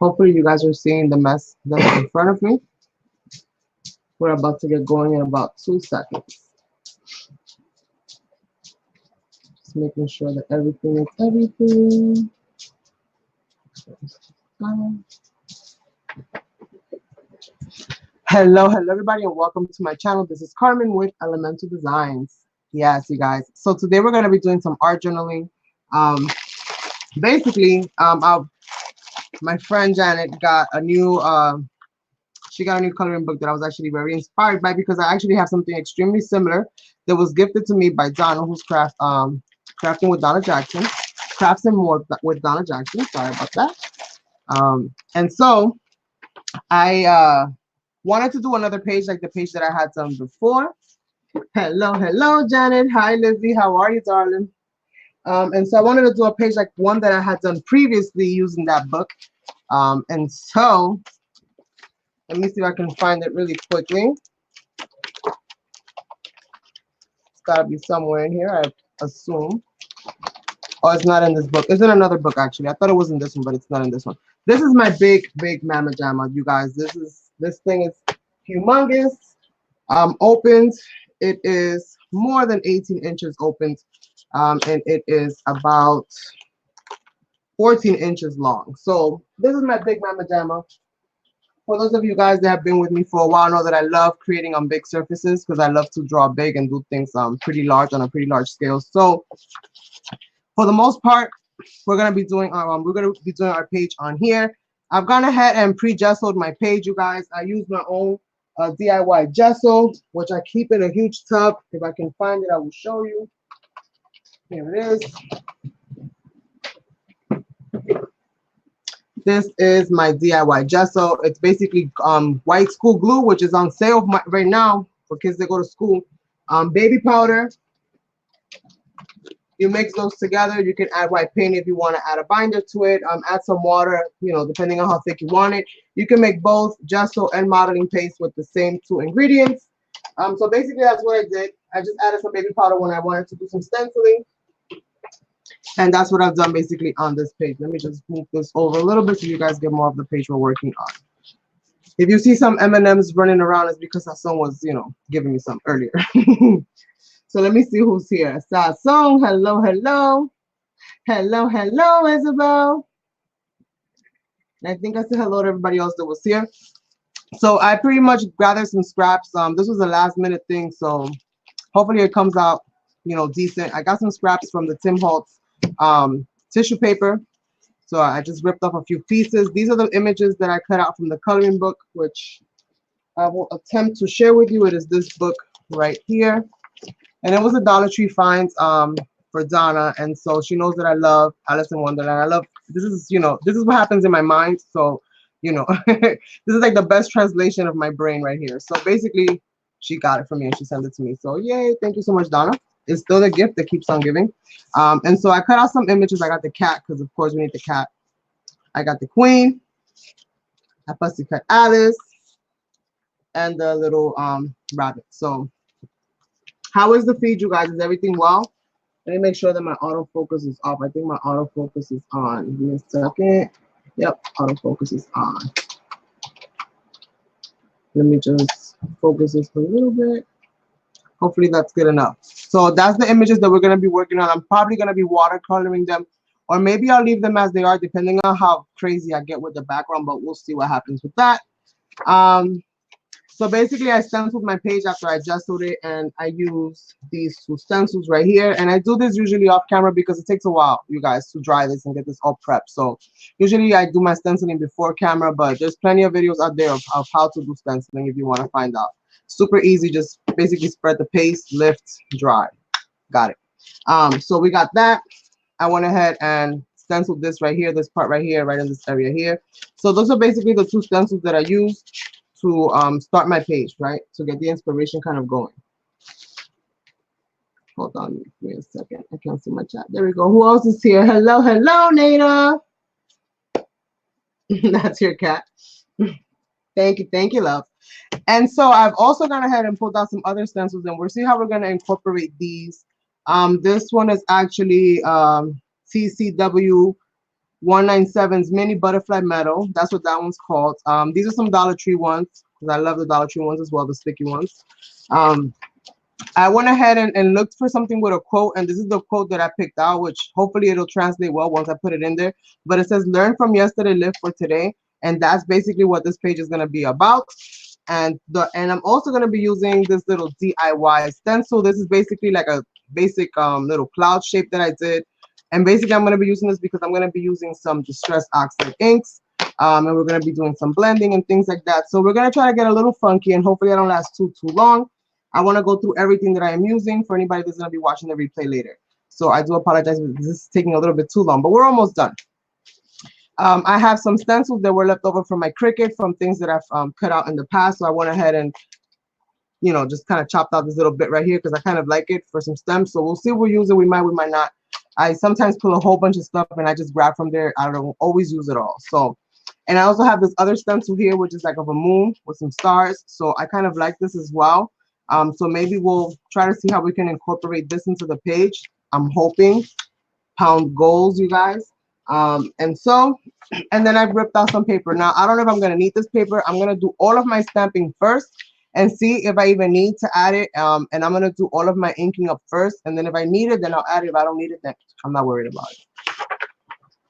Hopefully you guys are seeing the mess that's in front of me. We're about to get going in about 2 seconds. Just making sure that everything is everything. Hello, hello everybody, and welcome to my channel. This is Carmen with Elemental Designs. Yes, you guys. So today we're going to be doing some art journaling. Basically, my friend Janet got a new she got a new coloring book that I was actually very inspired by, because I actually have something extremely similar that was gifted to me by Donna, who's crafting with Donna Jackson, crafts and more with Donna Jackson. Sorry about that. And so I wanted to do another page like the page that I had done before. Hello, hello, Janet. Hi, Lizzie. How are you, darling? And so I wanted to do a page like one that I had done previously using that book. And so let me see if I can find it really quickly. It's got to be somewhere in here, I assume. Oh, it's not in this book. It's in another book, actually. I thought it was in this one, but it's not in this one. This is my big, big Mama Jamma, you guys. This thing is humongous. Opened. It is more than 18 inches opened. And it is about 14 inches long. So this is my big Mama Jamma. For those of you guys that have been with me for a while know that I love creating on big surfaces, because I love to draw big and do things pretty large, on a pretty large scale. So for the most part, we're gonna be doing our page on here. I've gone ahead and pre-gessoed my page, you guys. I use my own DIY gesso, which I keep in a huge tub. If I can find it, I will show you. Here it is. This is my DIY gesso. It's basically white school glue, which is on sale right now for kids that go to school. Baby powder. You mix those together. You can add white paint if you want to add a binder to it. Add some water, you know, depending on how thick you want it. You can make both gesso and modeling paste with the same 2 ingredients. So basically that's what I did. I just added some baby powder when I wanted to do some stenciling. And that's what I've done basically on this page. Let me just move this over a little bit so you guys get more of the page we're working on. If you see some M&Ms running around, it's because Hassan was, you know, giving me some earlier. So let me see who's here. Sasson, hello, hello. Hello, hello, Isabel. And I think I said hello to everybody else that was here. So I pretty much gathered some scraps. This was a last minute thing, so hopefully it comes out, you know, decent. I got some scraps from the Tim Holtz tissue paper. So I just ripped off a few pieces. These are the images that I cut out from the coloring book, which I will attempt to share with you. It is this book right here. And it was a Dollar Tree find for Donna. And so she knows that I love Alice in Wonderland. I love, this is, you know, this is what happens in my mind. So, you know, this is like the best translation of my brain right here. So basically, she got it from me and she sent it to me. So yay, thank you so much, Donna. It's still the gift that keeps on giving. And so I cut out some images. I got the cat, because of course we need the cat. I got the queen. I fussy cut Alice. And the little rabbit. So how is the feed, you guys? Is everything well? Let me make sure that my autofocus is off. I think my autofocus is on. Give me a second. Yep, autofocus is on. Let me just focus this for a little bit. Hopefully that's good enough. So that's the images that we're going to be working on. I'm probably going to be watercoloring them, or maybe I'll leave them as they are, depending on how crazy I get with the background, but we'll see what happens with that. So basically I stenciled my page after I gessoed it, and I use these 2 stencils right here. And I do this usually off camera because it takes a while, you guys, to dry this and get this all prepped. So usually I do my stenciling before camera, but there's plenty of videos out there of how to do stenciling if you want to find out. Super easy, just basically spread the paste, lift, dry. Got it. So we got that. I went ahead and stenciled this right here, this part right here, right in this area here. So those are basically the 2 stencils that I used to start my page, right? To get the inspiration kind of going. Hold on, give me a second. I can't see my chat. There we go. Who else is here? Hello, hello, Nada. That's your cat. Thank you, love. And so I've also gone ahead and pulled out some other stencils, and we'll see how we're going to incorporate these. This one is actually TCW 197's mini butterfly metal. That's what that one's called. These are some Dollar Tree ones because I love the Dollar Tree ones as well, the sticky ones. I went ahead and looked for something with a quote, and this is the quote that I picked out, which hopefully it'll translate well once I put it in there. But it says, "Learn from yesterday, live for today," and that's basically what this page is going to be about. And I'm also going to be using this little DIY stencil. This is basically like a basic little cloud shape that I did. And basically I'm going to be using this because I'm going to be using some distress oxide inks. And we're going to be doing some blending and things like that. So we're going to try to get a little funky, and hopefully I don't last too long. I want to go through everything that I am using for anybody that's going to be watching the replay later. So I do apologize if this is taking a little bit too long, but we're almost done. I have some stencils that were left over from my Cricut from things that I've cut out in the past. So I went ahead and, you know, just kind of chopped out this little bit right here because I kind of like it for some stems. So we'll see if we'll use it. We might not. I sometimes pull a whole bunch of stuff and I just grab from there. I don't always use it all. So, and I also have this other stencil here, which is like of a moon with some stars. So I kind of like this as well. So maybe we'll try to see how we can incorporate this into the page. I'm hoping. Pound goals, you guys. And then I've ripped out some paper. Now, I don't know if I'm going to need this paper. I'm going to do all of my stamping first and see if I even need to add it. And I'm going to do all of my inking up first. And then if I need it, then I'll add it. If I don't need it, then I'm not worried about it.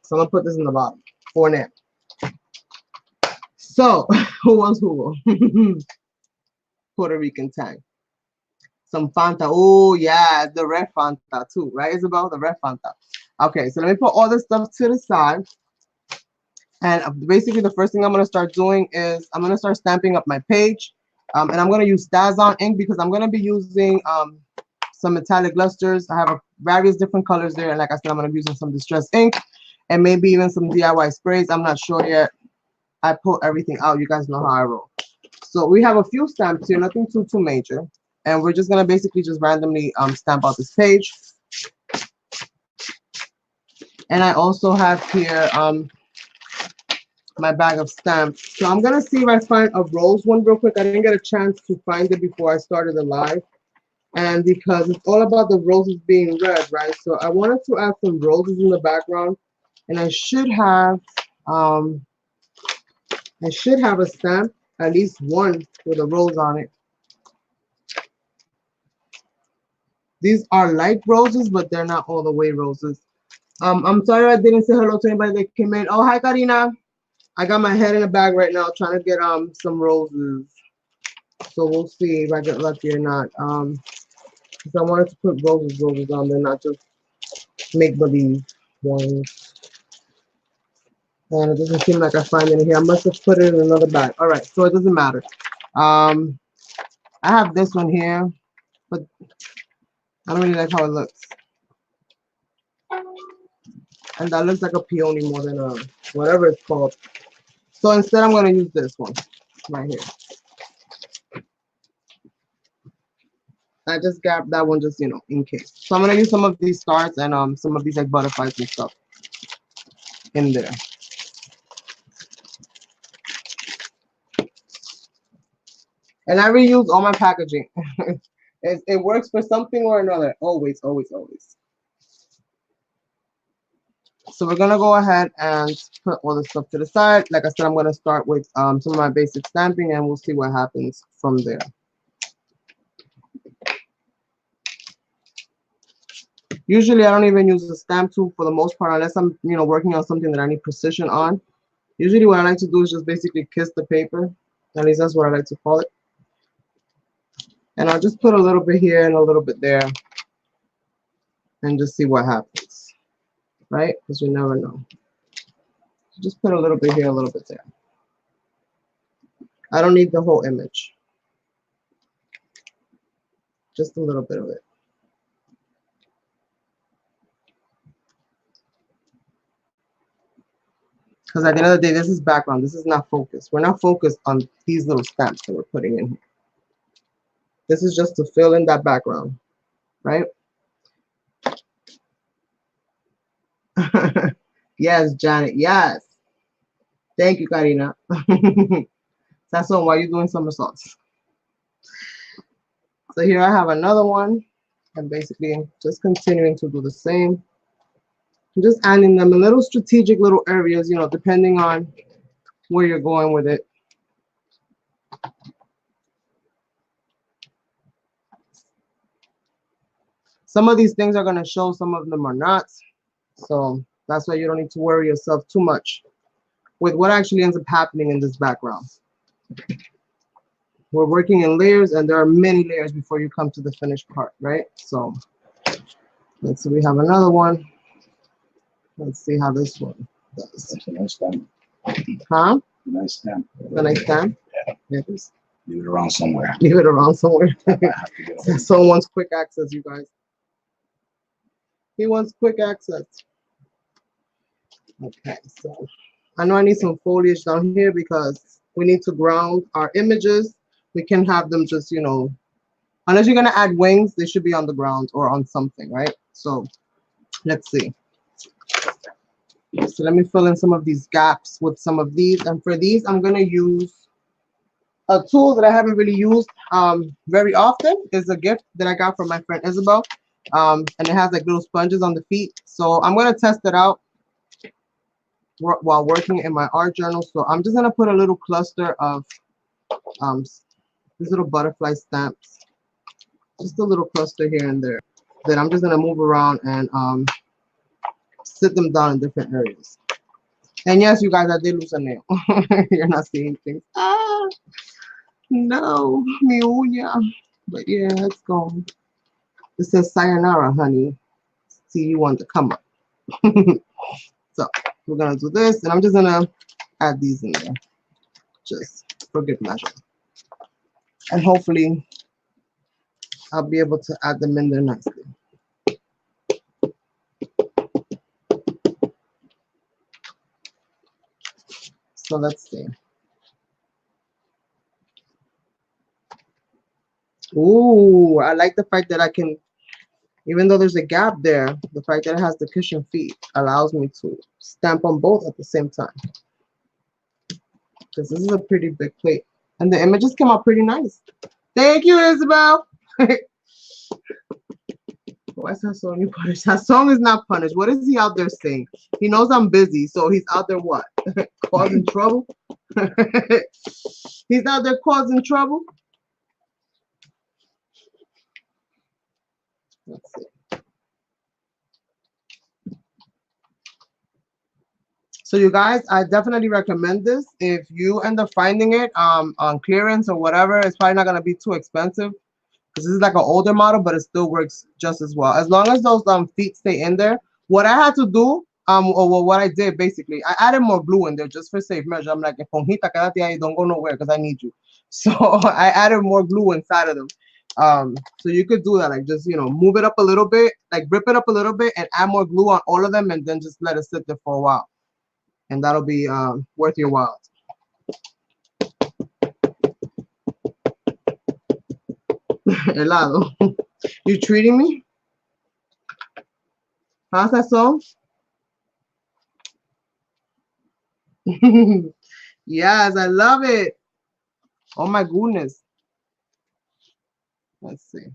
So I'm going to put this in the bottom for now. So, who wants who? Puerto Rican tang. Some Fanta. Oh, yeah, the red Fanta too, right, Isabel? The red Fanta. Okay, so let me put all this stuff to the side. And basically, the first thing I'm going to start doing is I'm going to start stamping up my page. And I'm going to use Stazon ink because I'm going to be using some metallic lusters. I have various different colors there. And like I said, I'm going to be using some distress ink and maybe even some DIY sprays. I'm not sure yet. I pull everything out. You guys know how I roll. So we have a few stamps here, nothing too major. And we're just going to basically just randomly stamp out this page. And I also have here my bag of stamps. So I'm going to see if I find a rose one real quick. I didn't get a chance to find it before I started the live. And because it's all about the roses being red, right? So I wanted to add some roses in the background. And I should have a stamp, at least one with a rose on it. These are light roses, but they're not all the way roses. I'm sorry I didn't say hello to anybody that came in. Oh, hi, Karina. I got my head in a bag right now trying to get some roses. So we'll see if I get lucky or not. Because I wanted to put roses on there, not just make-believe ones. And it doesn't seem like I find any here. I must have put it in another bag. All right, so it doesn't matter. I have this one here, but I don't really like how it looks. And that looks like a peony more than a whatever it's called. So instead, I'm going to use this one right here. I just grabbed that one just, you know, in case. So I'm going to use some of these stars and some of these like butterflies and stuff in there. And I reuse all my packaging. It works for something or another. Always, always, always. So we're going to go ahead and put all this stuff to the side. Like I said, I'm going to start with some of my basic stamping, and we'll see what happens from there. Usually, I don't even use a stamp tool for the most part, unless I'm, you know, working on something that I need precision on. Usually, what I like to do is just basically kiss the paper. At least that's what I like to call it. And I'll just put a little bit here and a little bit there, and just see what happens, right? Because you never know. So just put a little bit here, a little bit there. I don't need the whole image. Just a little bit of it. Because at the end of the day, this is background. This is not focused. We're not focused on these little stamps that we're putting in here. This is just to fill in that background, right? Yes, Janet. Yes. Thank you, Karina. That's all. Why are you doing somersaults? So here I have another one. I'm basically just continuing to do the same. I'm just adding them in little strategic little areas, you know, depending on where you're going with it. Some of these things are going to show, some of them are not. So that's why you don't need to worry yourself too much with what actually ends up happening in this background. We're working in layers, and there are many layers before you come to the finished part, right? So let's see, we have another one. Let's see how this one does. That's a nice stem. Huh? Nice stem. A nice stem? Yeah. Yeah, it is. Leave it around somewhere. Leave it around somewhere. I have to get away. Someone wants quick access, you guys. He wants quick access. Okay, so I know I need some foliage down here because we need to ground our images. We can have them just, you know, unless you're going to add wings, they should be on the ground or on something, right? So let's see. So let me fill in some of these gaps with some of these. And for these, I'm going to use a tool that I haven't really used very often. Is a gift that I got from my friend Isabel. And it has like little sponges on the feet. So I'm going to test it out while working in my art journal. So I'm just going to put a little cluster of these little butterfly stamps. Just a little cluster here and there. Then I'm just going to move around and sit them down in different areas. And yes, you guys, I did lose a nail. You're not seeing things. Ah, no, mi uña. But yeah, it's gone. It says sayonara, honey. See, you want to come up. So we're going to do this, and I'm just going to add these in there, just for good measure. And hopefully, I'll be able to add them in there nicely. So let's see. Ooh, I like the fact that I can, even though there's a gap there, the fact that it has the cushion feet allows me to stamp on both at the same time. Because this is a pretty big plate. And the images came out pretty nice. Thank you, Isabel. Why is Hassan punished? Hassan is not punished. What is he out there saying? He knows I'm busy, so he's out there what? Causing trouble? He's out there causing trouble? Let's see. So you guys, I definitely recommend this. If you end up finding it on clearance or whatever, it's probably not going to be too expensive. This is like an older model, but it still works just as well. As long as those feet stay in there. What I had to do, or what I did basically, I added more glue in there just for safe measure. I'm like, Esponjita, quédate ahí, don't go nowhere because I need you. So I added more glue inside of them. So you could do that, like just, you know, move it up a little bit, like rip it up a little bit and add more glue on all of them and then just let it sit there for a while. And that'll be worth your while. Helado. You treating me? How's that song? Yes, I love it. Oh my goodness. Let's see.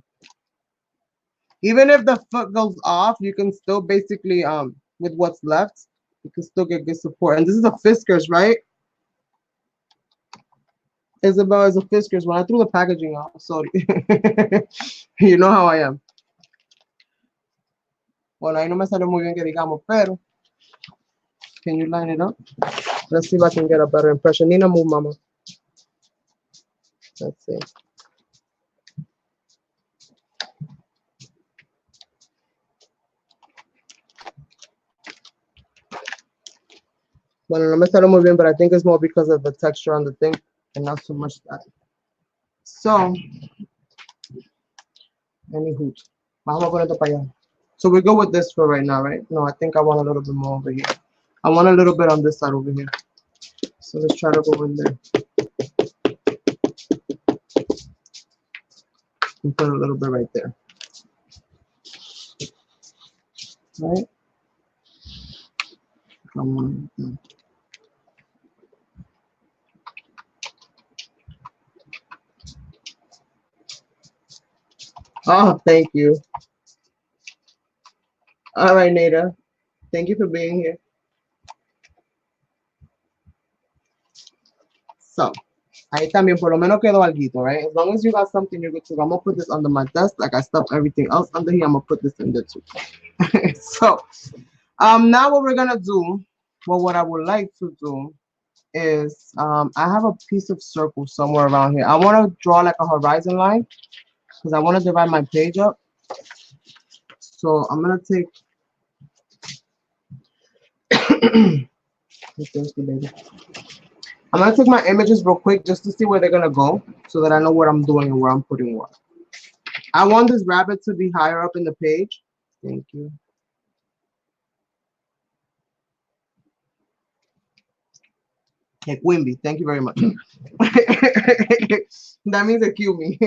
Even if the foot goes off, you can still basically with what's left, you can still get good support. And this is a Fiskars, right? Isabel is a Fiskars. When I threw the packaging out, sorry. You know how I am. Bueno, ahí no me sale muy bien que digamos, pero can you line it up? Let's see if I can get a better impression. Nina, move, mama. Let's see. Bueno, no me sale muy bien, but I think it's more because of the texture on the thing and not so much that. So, anywho, vamos a poner esto para allá. So we go with this for right now, right? No, I think I want a little bit more over here. I want a little bit on this side over here. So let's try to go in there. And put a little bit right there. Right? Come on. Oh, thank you. All right, Nada. Thank you for being here. So, ahí también por lo menos quedó alguito, right? As long as you got something, you're good to go. I'm gonna put this under my desk, like I stuffed everything else under here. I'm gonna put this in there too. So, now what we're gonna do, well, what I would like to do is, I have a piece of circle somewhere around here. I want to draw like a horizon line because I want to divide my page up. So I'm gonna take. I'm gonna take my images real quick just to see where they're gonna go, so that I know what I'm doing and where I'm putting what. I want this rabbit to be higher up in the page. Thank you. Quimby, thank you very much. That means excuse me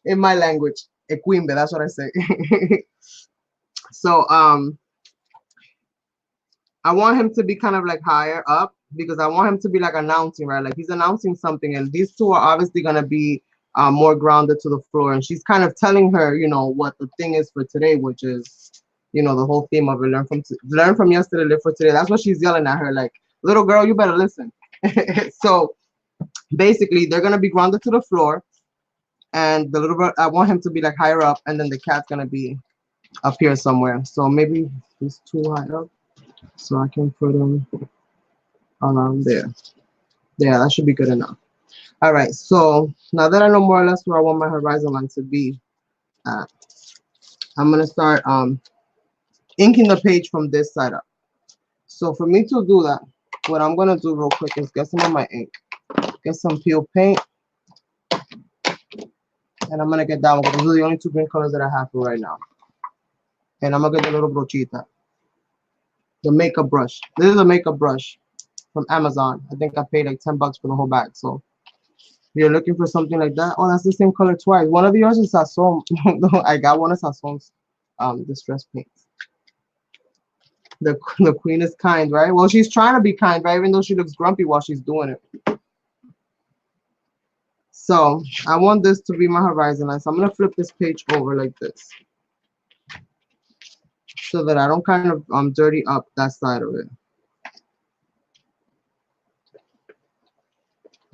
in my language. Quimby, that's what I say. So I want him to be kind of like higher up because I want him to be like announcing, right? Like he's announcing something, and these two are obviously gonna be more grounded to the floor, and she's kind of telling her, you know, what the thing is for today, which is, you know, the whole theme of it, learn from yesterday, live for today. That's what she's yelling at her, like, little girl, you better listen. So basically, they're gonna be grounded to the floor, and the little girl, I want him to be like higher up, and then the cat's gonna be up here somewhere. So maybe he's too high up, so I can put him around there. Yeah, that should be good enough. All right, so now that I know more or less where I want my horizon line to be, I'm gonna start inking the page from this side up. So for me to do that, what I'm gonna do real quick is get some of my ink, get some peel paint, and I'm gonna get that one because those are the only two green colors that I have for right now. And I'm gonna get the little brochita, the makeup brush. This is a makeup brush from Amazon. I think I paid like 10 bucks for the whole bag. So if you're looking for something like that, oh, that's the same color twice. One of yours is Sasson. I got one of Sasson's distress paints. The queen is kind, right? Well, she's trying to be kind, right? Even though she looks grumpy while she's doing it. So I want this to be my horizon line. So I'm gonna flip this page over like this, so that I don't kind of dirty up that side of it.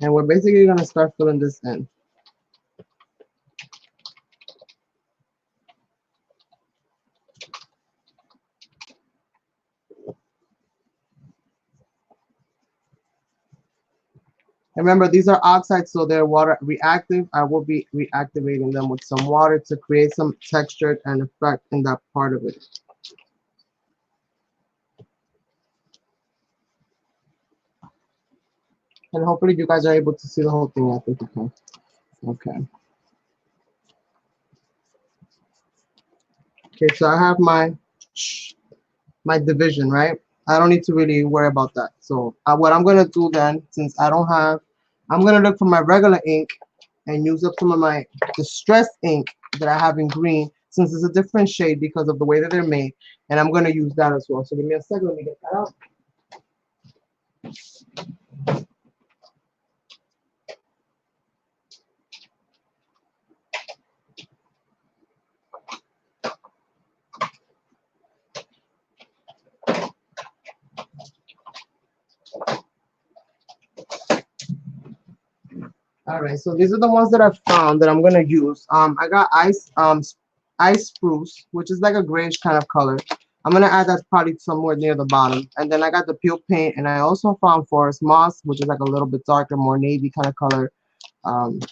And we're basically gonna start filling this in. Remember, these are oxides, so they're water reactive. I will be reactivating them with some water to create some texture and effect in that part of it. And hopefully you guys are able to see the whole thing. I think you can. Okay. Okay, so I have my division, right? I don't need to really worry about that. So what I'm gonna do then, since I don't have, I'm gonna look for my regular ink and use up some of my distressed ink that I have in green, since it's a different shade because of the way that they're made, and I'm gonna use that as well. So give me a second, let me get that out. All right, so these are the ones that I found that I'm gonna use. I got ice spruce, which is like a grayish kind of color. I'm gonna add that probably somewhere near the bottom. And then I got the peel paint, and I also found forest moss, which is like a little bit darker, more navy kind of color,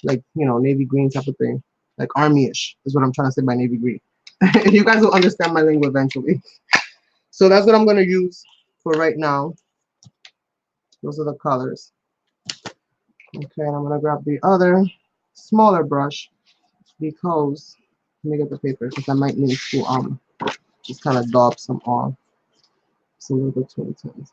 like, you know, navy green type of thing, like army-ish is what I'm trying to say by navy green. You guys will understand my lingo eventually. So that's what I'm gonna use for right now. Those are the colors. Okay, and I'm gonna grab the other smaller brush because, let me get the paper because I might need to just kind of daub some off. It's a little bit too intense.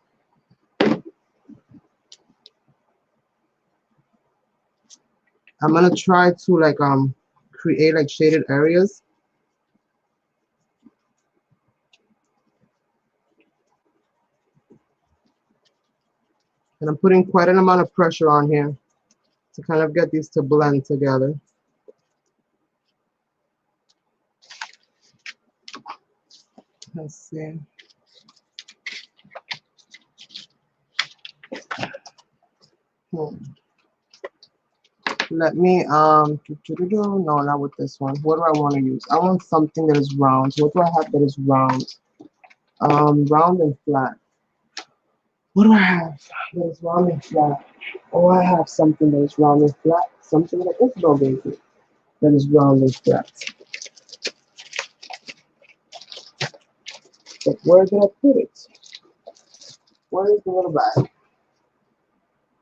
I'm gonna try to like create like shaded areas. And I'm putting quite an amount of pressure on here to kind of get these to blend together. Let's see. Let me no, not with this one. What do I want to use? I want something that is round. What do I have that is round? Round and flat. What do I have that is round and flat? Oh, I have something that is round and flat. Something like this dog basic that is round and flat. But where did I put it? Where is the little bag?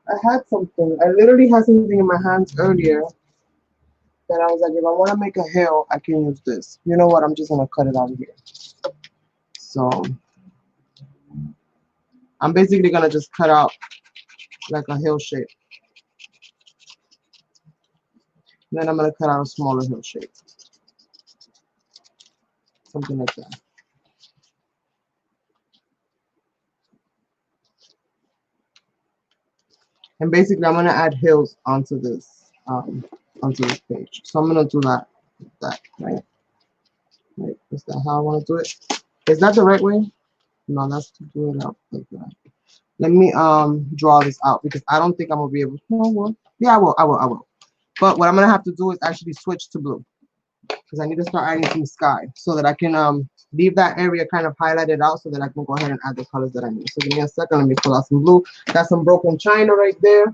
I had something. I literally had something in my hands earlier that I was like, if I want to make a hill, I can use this. You know what? I'm just gonna cut it out of here. So I'm basically gonna just cut out like a hill shape. Then I'm gonna cut out a smaller hill shape. Something like that. And basically I'm gonna add hills onto this page. So I'm gonna do that, right? Right. Is that how I want to do it? Is that the right way? No, that's to do it out like that. Let me draw this out because I don't think I'm gonna be able to. No, well, yeah, I will. But what I'm gonna have to do is actually switch to blue because I need to start adding some sky so that I can leave that area kind of highlighted out so that I can go ahead and add the colors that I need. So give me a second. Let me pull out some blue. Got some broken china right there.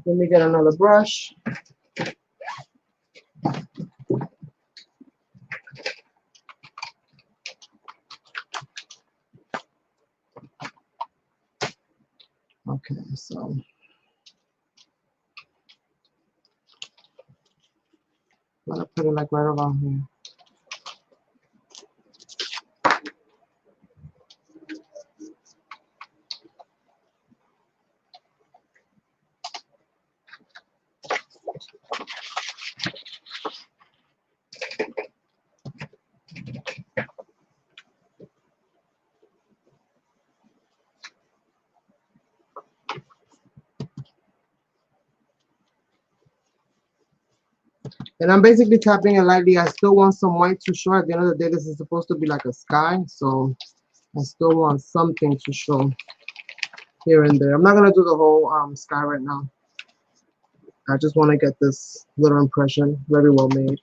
Let me get another brush. Okay, so I'm gonna put it like right around here. And I'm basically tapping it lightly. I still want some white to show. At the end of the day, this is supposed to be like a sky, so I still want something to show here and there. I'm not gonna do the whole sky right now. I just want to get this little impression very well made,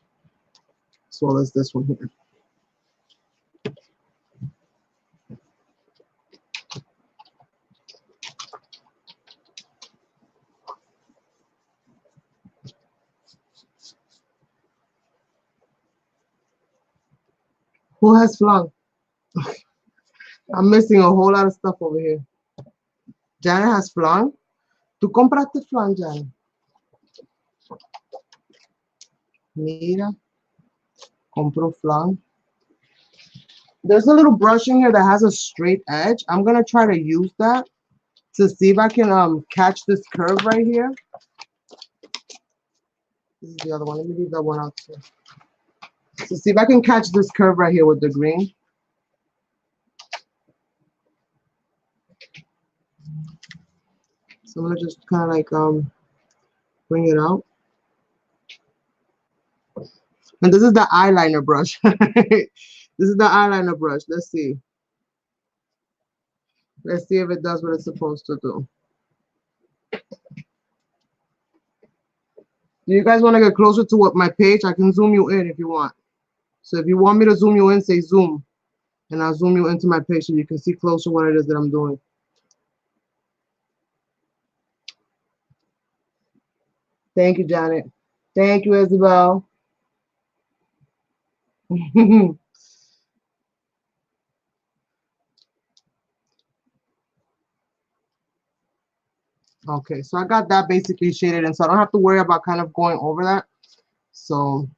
as well as this one here. Who has flan? I'm missing a whole lot of stuff over here. Janet has flan. ¿Tú compraste flan, Janet? Mira, compró flan. There's a little brush in here that has a straight edge. I'm gonna try to use that to see if I can catch this curve right here. This is the other one. Let me leave that one out too. So see if I can catch this curve right here with the green. So I'm gonna just kind of like bring it out. And this is the eyeliner brush. This is the eyeliner brush. Let's see. Let's see if it does what it's supposed to do. Do you guys want to get closer to what my page? I can zoom you in if you want. So if you want me to zoom you in, say zoom. And I'll zoom you into my page so you can see closer what it is that I'm doing. Thank you, Janet. Thank you, Isabel. Okay, so I got that basically shaded in, so I don't have to worry about kind of going over that. So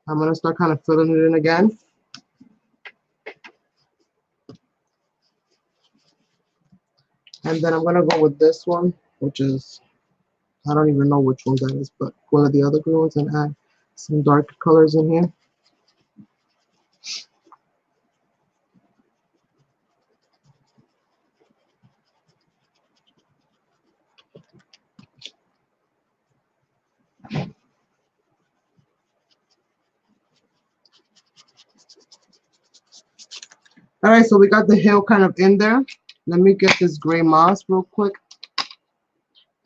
I'm gonna start kind of filling it in again. And then I'm gonna go with this one, which is, I don't even know which one that is, but one of the other green ones, and add some dark colors in here. All right, so we got the hill kind of in there. Let me get this gray moss real quick.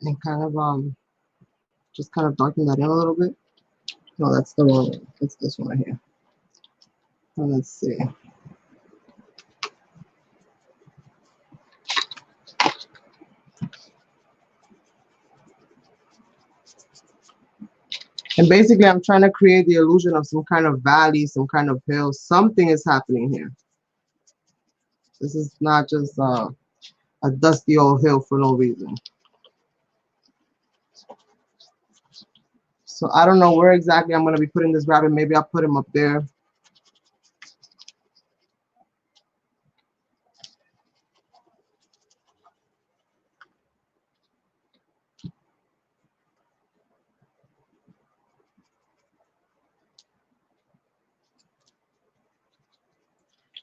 and kind of just kind of darken that in a little bit. No, that's the wrong one. It's this one right here. And let's see. And basically, I'm trying to create the illusion of some kind of valley, some kind of hill. Something is happening here. This is not just a dusty old hill for no reason. So I don't know where exactly I'm going to be putting this rabbit. Maybe I'll put him up there.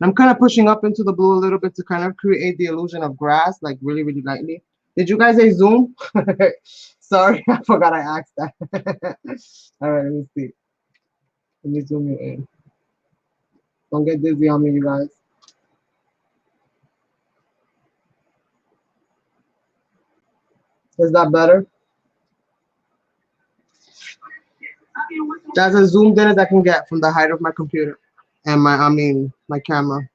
I'm kind of pushing up into the blue a little bit to kind of create the illusion of grass, like really, really lightly. Did you guys say zoom? Sorry, I forgot I asked that. All right, let me see. Let me zoom you in. Don't get dizzy on me, you guys. Is that better? That's as zoomed in as I can get from the height of my computer and my camera.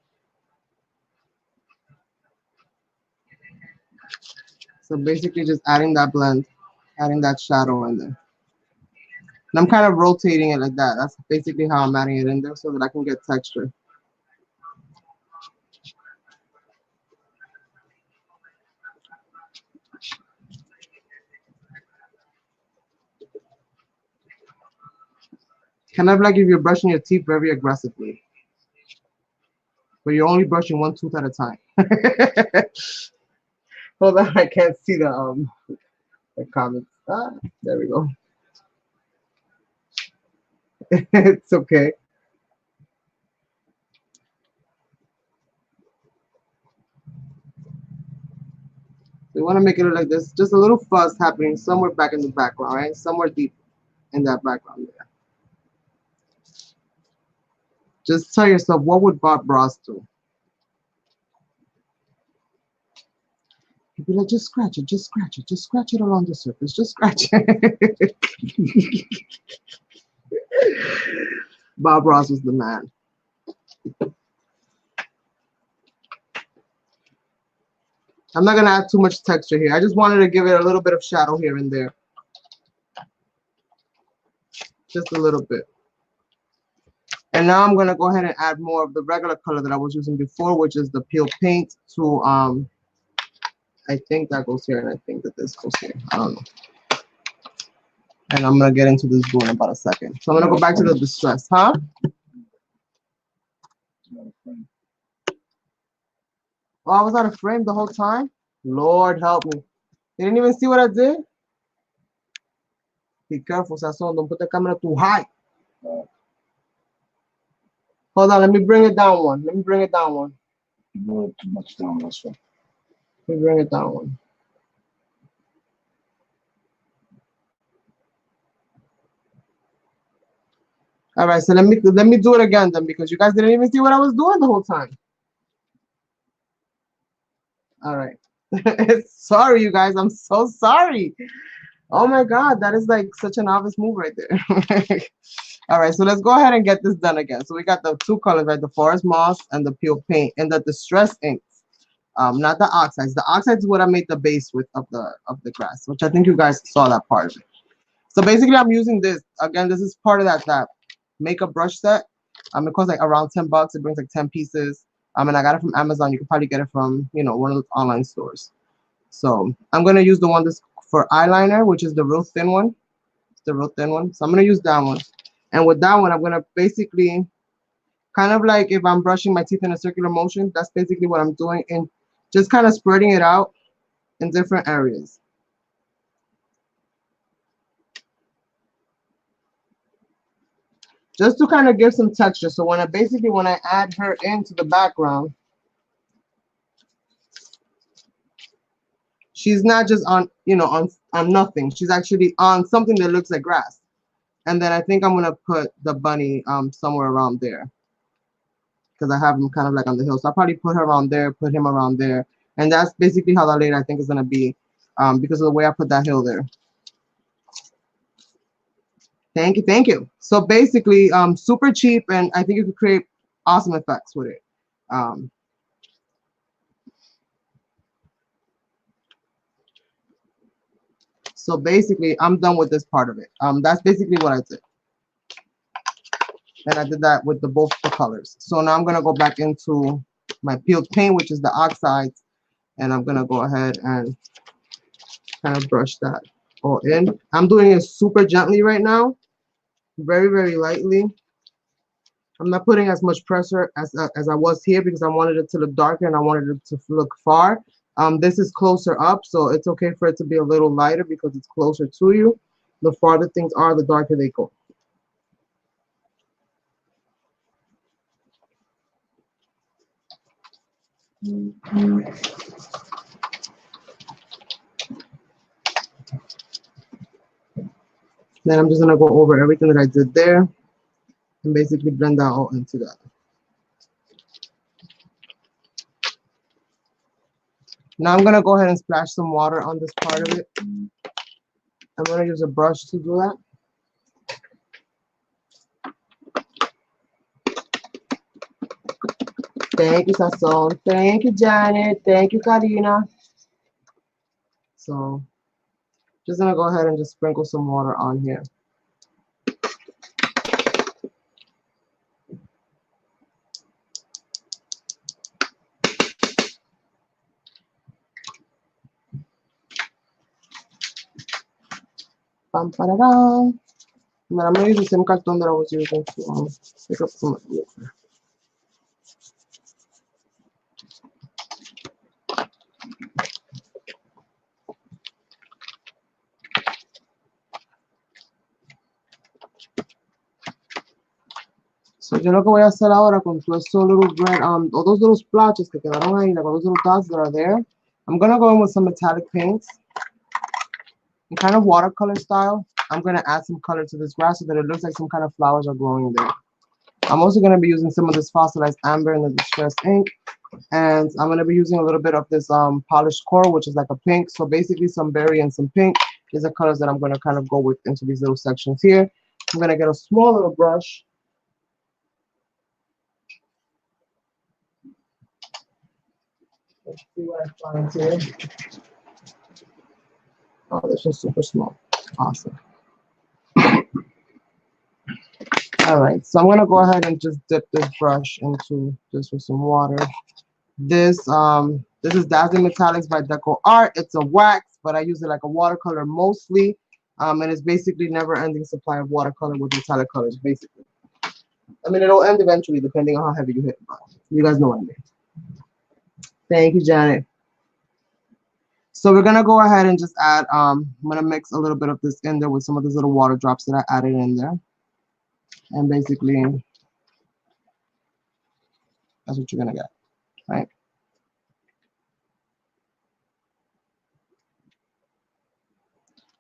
So basically just adding that blend, adding that shadow in there. And I'm kind of rotating it like that. That's basically how I'm adding it in there so that I can get texture. Kind of like if you're brushing your teeth very aggressively, but you're only brushing one tooth at a time. Hold on, I can't see the comments. Ah, there we go. It's okay. We want to make it look like this. Just a little fuzz happening somewhere back in the background, right? Somewhere deep in that background there. Just tell yourself, what would Bob Ross do? He'd be like, just scratch it, just scratch it, just scratch it along the surface, just scratch it. Bob Ross was the man. I'm not going to add too much texture here. I just wanted to give it a little bit of shadow here and there. Just a little bit. And now I'm going to go ahead and add more of the regular color that I was using before, which is the peel paint to, I think that goes here, and I think that this goes here. I don't know. And I'm going to get into this blue in about a second. So I'm going to go back to the distress, huh? Oh, I was out of frame the whole time? Lord help me. You didn't even see what I did? Be careful, Sasson. Don't put the camera too high. Hold on, let me bring it down one. Let me bring it down one. Too much down this one. Let me bring it down one. All right, so let me do it again then, because you guys didn't even see what I was doing the whole time. All right. Sorry, you guys. I'm so sorry. Oh my God, that is like such an obvious move right there. All right, so let's go ahead and get this done again. So we got the two colors, right? The forest moss and the peel paint and the distress inks. Not the oxides. The oxides is what I made the base with of the grass, which I think you guys saw that part of it. So basically, I'm using this again. This is part of that makeup brush set. It costs like around $10. It brings like 10 pieces. And I got it from Amazon. You can probably get it from, you know, one of those online stores. So I'm gonna use the one that's for eyeliner, which is the real thin one. It's the real thin one. So I'm gonna use that one. And with that one, I'm gonna basically kind of like if I'm brushing my teeth in a circular motion, that's basically what I'm doing, and just kind of spreading it out in different areas. Just to kind of give some texture. So when I add her into the background, she's not just on, you know, on nothing. She's actually on something that looks like grass. And then I think I'm gonna put the bunny somewhere around there, because I have him kind of like on the hill. So I'll probably put her around there, put him around there, and that's basically how that later I think is gonna be. because of the way I put that hill there. Thank you, thank you. So basically, super cheap, and I think you could create awesome effects with it. So basically, I'm done with this part of it. That's basically what I did. And I did that with both the colors. So now I'm gonna go back into my peeled paint, which is the oxides, and I'm gonna go ahead and kind of brush that all in. I'm doing it super gently right now, very, very lightly. I'm not putting as much pressure as I was here because I wanted it to look darker and I wanted it to look far. This is closer up, so it's okay for it to be a little lighter because it's closer to you. The farther things are, the darker they go. Then I'm just gonna go over everything that I did there and basically blend that all into that. Now I'm gonna go ahead and splash some water on this part of it. I'm gonna use a brush to do that. Thank you, Sasson. Thank you, Janet. Thank you, Karina. So just gonna go ahead and just sprinkle some water on here. Bam, ba-da-dum. And then I'm gonna use the same carton that I was using to pick up some of the water. So yo lo que voy a hacer ahora con todos esos little red, all those little splotches que quedaron ahí, like all those little dots that are there, I'm gonna go in with some metallic paints, in kind of watercolor style. I'm gonna add some color to this grass so that it looks like some kind of flowers are growing there. I'm also gonna be using some of this fossilized amber and the distressed ink, and I'm gonna be using a little bit of this polished coral, which is like a pink. So basically, some berry and some pink is the colors that I'm gonna kind of go with into these little sections here. I'm gonna get a small little brush. Let's see what I find here. Oh, this is super small. Awesome. All right, so I'm gonna go ahead and just dip this brush into just with some water. This is Dazzling Metallics by Deco Art. It's a wax, but I use it like a watercolor mostly. And it's basically never-ending supply of watercolor with metallic colors, basically. I mean, it'll end eventually, depending on how heavy you hit. But you guys know what I mean. Thank you, Janet. So we're gonna go ahead and just add. I'm gonna mix a little bit of this in there with some of these little water drops that I added in there, and basically, that's what you're gonna get, right?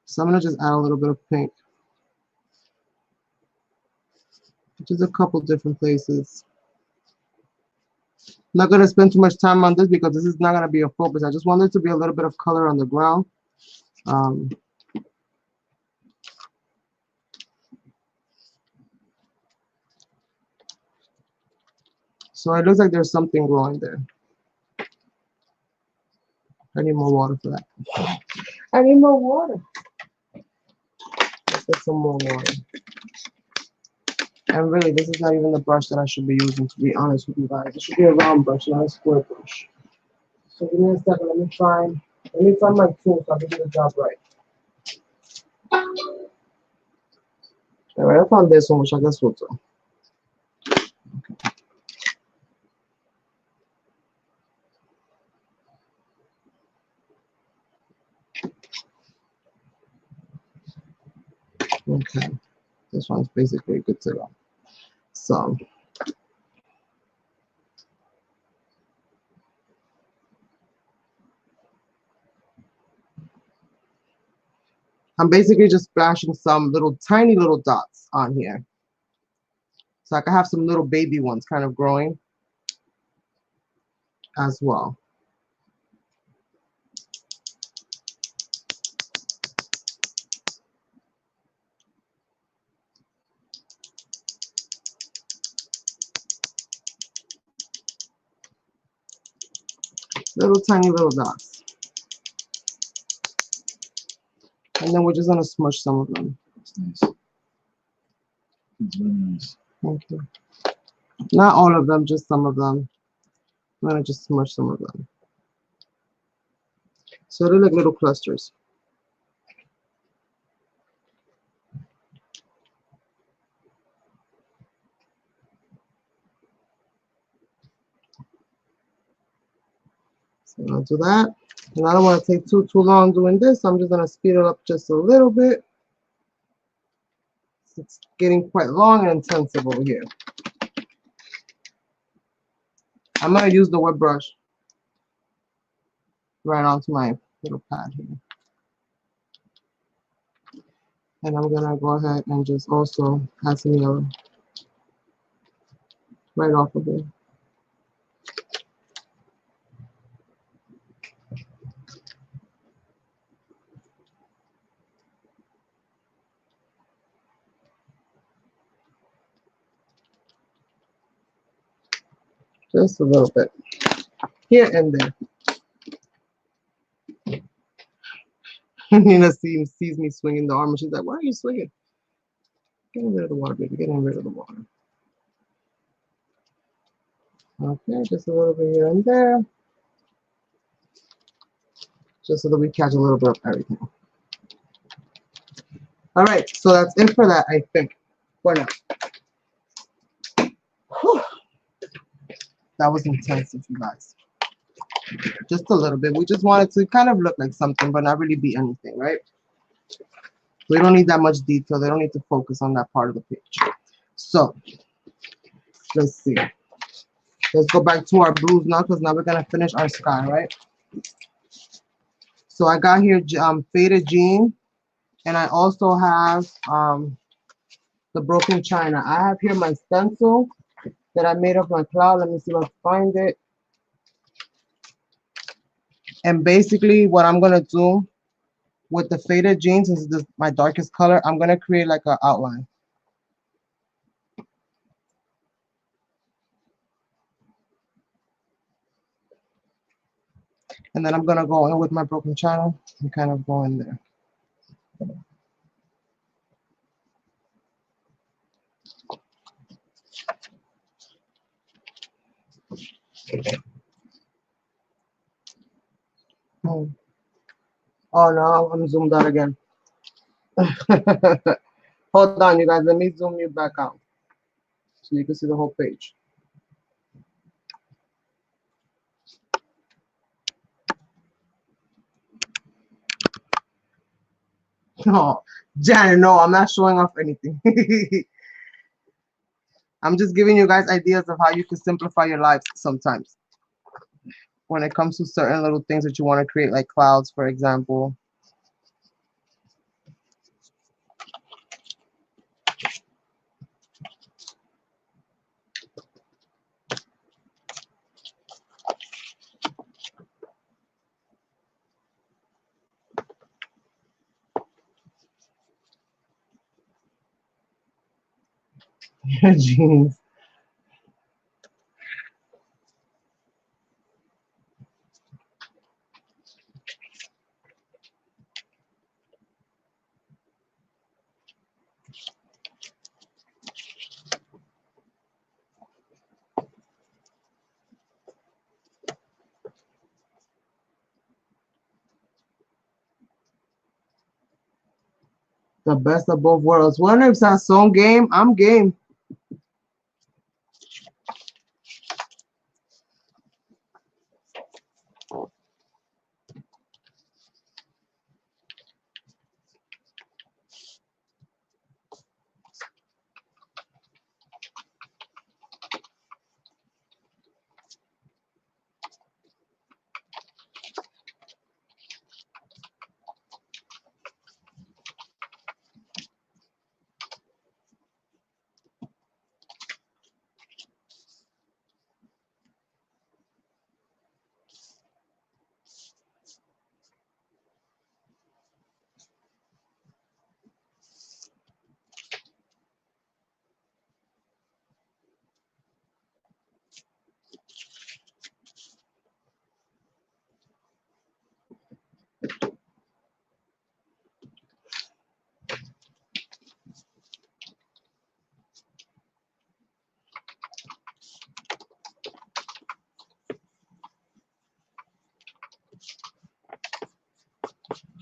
So I'm gonna just add a little bit of pink, just a couple different places. I'm not gonna spend too much time on this because this is not gonna be a focus. I just want there to be a little bit of color on the ground. So it looks like there's something growing there. I need more water for that. I need more water. Let's get some more water. And really, this is not even the brush that I should be using, to be honest with you guys. It should be a round brush, not a square brush. So give me a second. Let me find my tool so I can do the job right. All right, I found this one, which I guess will do. Okay, this one's basically good to go. So I'm basically just splashing some little tiny little dots on here. So I can have some little baby ones kind of growing as well. Little tiny little dots. And then we're just gonna smush some of them. That's nice. It's very nice. Thank you. Not all of them, just some of them. I'm gonna just smush some of them. So they're like little clusters. So I'll do that. And I don't want to take too long doing this. So I'm just gonna speed it up just a little bit. It's getting quite long and intensive over here. I'm gonna use the wet brush right onto my little pad here. And I'm gonna go ahead and just also add some yellow right off of it. Just a little bit here and there. Nina sees me swinging the arm and she's like, why are you swinging? Getting rid of the water, baby, getting rid of the water. Okay, just a little bit here and there. Just so that we catch a little bit of everything. All right, so that's it for that, I think, for now. Whew. That was intensive, you guys. Just a little bit. We just wanted to kind of look like something, but not really be anything, right? We don't need that much detail. They don't need to focus on that part of the page. So, let's see. Let's go back to our blues now, because now we're going to finish our sky, right? So I got here faded jean, and I also have the broken china. I have here my stencil that I made of my cloud. Let me see if I can find it. And basically what I'm going to do with the faded jeans, since this is my darkest color, I'm going to create like an outline. And then I'm going to go in with my broken china and kind of go in there. Oh no, I'm zoomed out again. Hold on, you guys. Let me zoom you back out so you can see the whole page. Oh, Janet, no, I'm not showing off anything. I'm just giving you guys ideas of how you can simplify your lives sometimes when it comes to certain little things that you want to create, like clouds, for example. Jeans. The best of both worlds. Wonder if that's song game. I'm game.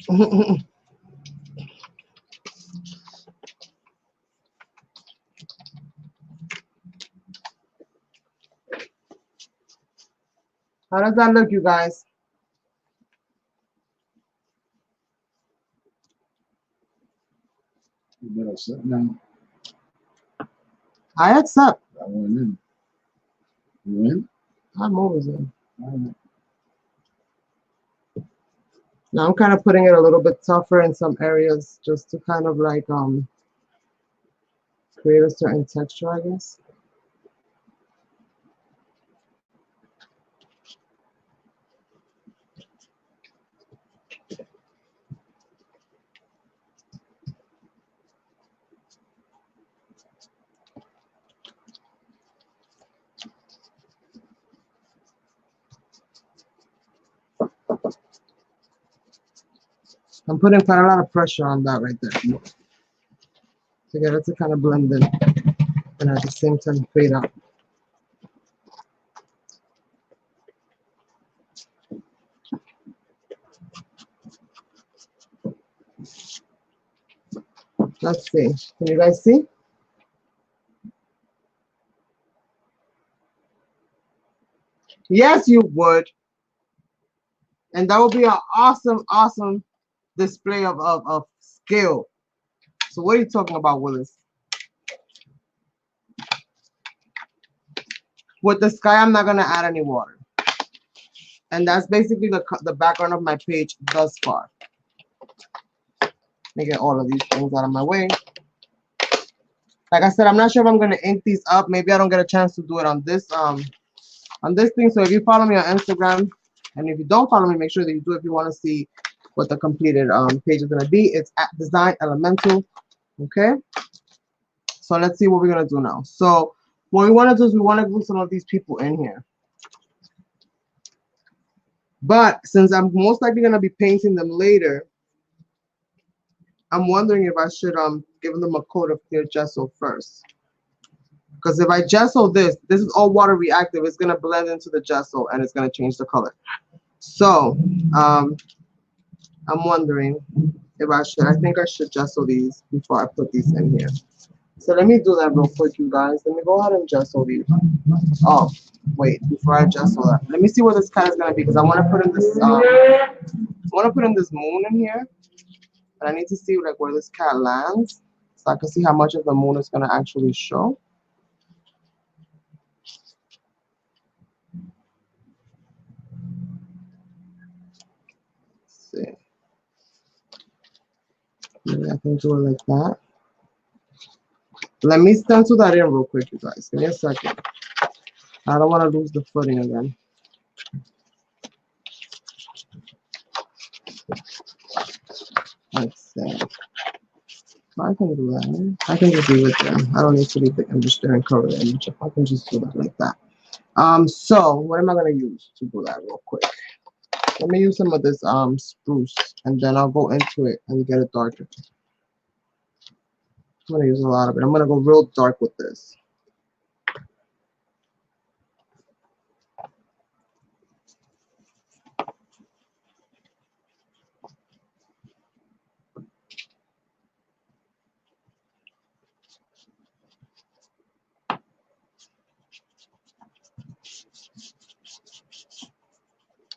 How does that look, you guys? You better sit down. I accept. I went in. You in? I'm always in. Alright. Now I'm kind of putting it a little bit tougher in some areas just to kind of like create a certain texture, I guess. I'm putting quite a lot of pressure on that right there to get it to kind of blend in and at the same time fade out. Let's see. Can you guys see? Yes, you would. And that would be an awesome, awesome display of skill. So what are you talking about, Willis? With the sky, I'm not going to add any water. And that's basically the background of my page thus far. Let me get all of these things out of my way. Like I said, I'm not sure if I'm going to ink these up. Maybe I don't get a chance to do it on this thing. So if you follow me on Instagram, and if you don't follow me, make sure that you do if you want to see what the completed page is going to be. It's at Design Elemental. Okay. So let's see what we're going to do now. So what we want to do is we want to glue some of these people in here. But since I'm most likely going to be painting them later, I'm wondering if I should give them a coat of clear gesso first. Because if I gesso this is all water reactive. It's going to blend into the gesso and it's going to change the color. So I'm wondering if I think I should gesso these before I put these in here. So let me do that real quick, you guys. Let me go ahead and gesso these. Oh, wait, before I gesso that, let me see where this cat is gonna be because I want to put in this. I want to put in this moon in here, but I need to see like where this cat lands so I can see how much of the moon is gonna actually show. Let's see. Maybe I can do it like that. Let me stencil that in real quick, you guys. Give me a second. I don't want to lose the footing again. Let's see. I can do that. I can just leave it there. I don't need to leave the image there and cover the image up. I can just do that like that. So what am I gonna use to do that real quick? Let me use some of this spruce and then I'll go into it and get it darker. I'm gonna use a lot of it. I'm gonna go real dark with this.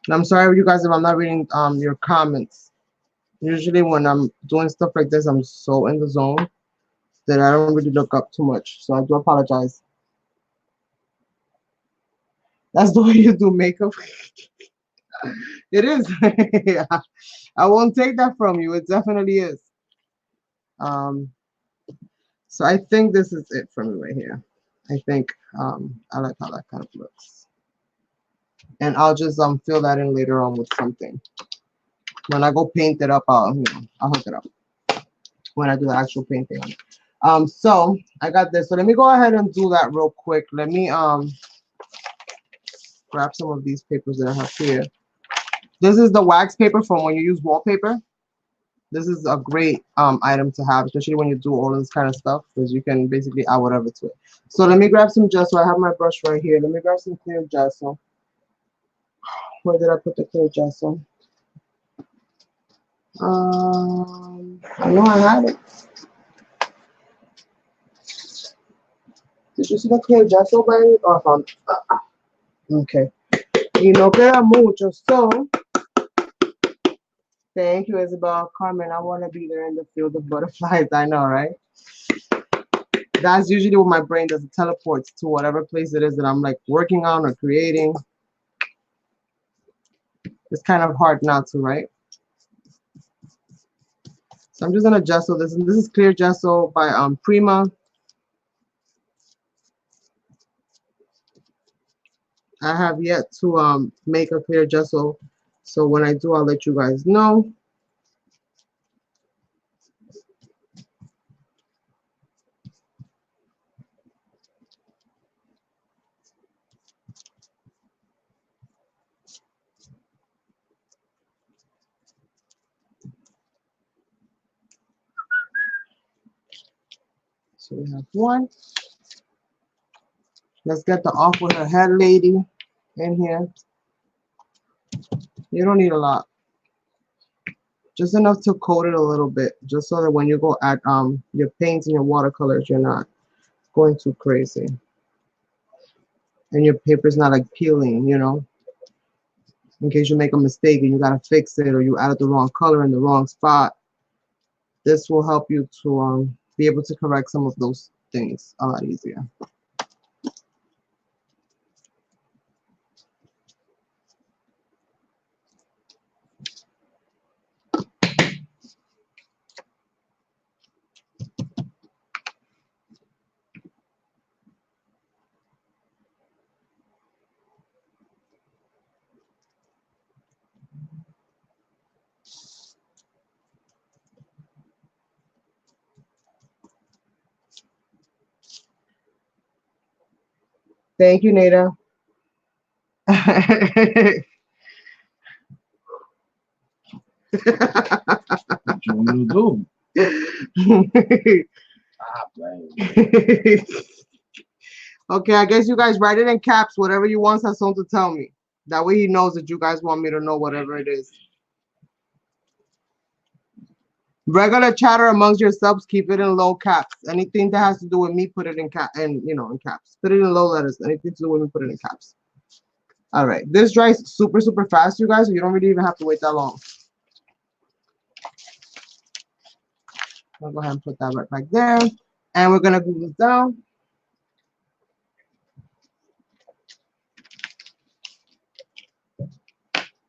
And I'm sorry you guys if I'm not reading your comments. Usually when I'm doing stuff like this, I'm so in the zone that I don't really look up too much. So I do apologize. That's the way you do makeup. It is. Yeah. I won't take that from you. It definitely is. So I think this is it for me right here. I think I like how that kind of looks. And I'll just fill that in later on with something. When I go paint it up, I'll hook it up when I do the actual painting on it. So I got this. So let me go ahead and do that real quick. Let me grab some of these papers that I have here. This is the wax paper from when you use wallpaper. This is a great item to have, especially when you do all of this kind of stuff, because you can basically add whatever to it. So let me grab some gesso. I have my brush right here. Let me grab some clear gesso. Where did I put the clear gesso? I know I had it. Did you see the clear gesso by any? Oh, I found it. Okay. Y no queda mucho, so thank you, Isabel. Carmen, I want to be there in the field of butterflies. I know, right? That's usually what my brain does. It teleports to whatever place it is that I'm like working on or creating. It's kind of hard not to, right? So I'm just gonna gesso this, and this is clear gesso by Prima. I have yet to make a clear gesso, so when I do, I'll let you guys know. So we have one. Let's get the off with her head lady in here. You don't need a lot. Just enough to coat it a little bit, just so that when you go at your paints and your watercolors, you're not going too crazy. And your paper's not like peeling, you know, in case you make a mistake and you gotta fix it, or you added the wrong color in the wrong spot. This will help you to be able to correct some of those things a lot easier. Thank you, Nada. What you want to do? Ah, Okay, I guess you guys write it in caps, whatever you want Sasson to tell me. That way he knows that you guys want me to know whatever it is. Regular chatter amongst yourselves, keep it in low caps. Anything that has to do with me, put it in cap, and you know, in caps. Put it in low letters. Anything to do with me, put it in caps. All right, this dries super, super fast, you guys, so you don't really even have to wait that long. I'll go ahead and put that right back there. And we're gonna glue this down.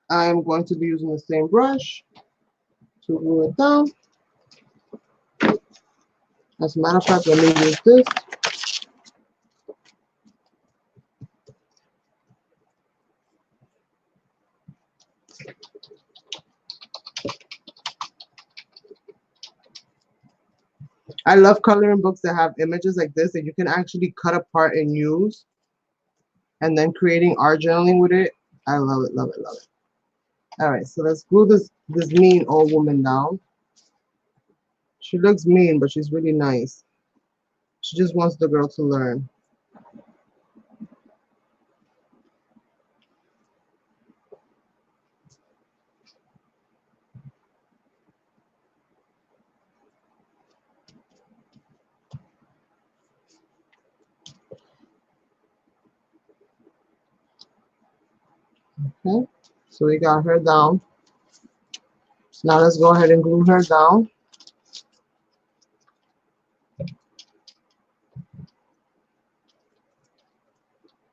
I'm going to be using the same brush to glue it down. As a matter of fact, let me use this. I love coloring books that have images like this that you can actually cut apart and use, and then creating art journaling with it. I love it, love it, love it. All right, so let's glue this mean old woman down. She looks mean, but she's really nice. She just wants the girl to learn. Okay, so we got her down. So now let's go ahead and glue her down.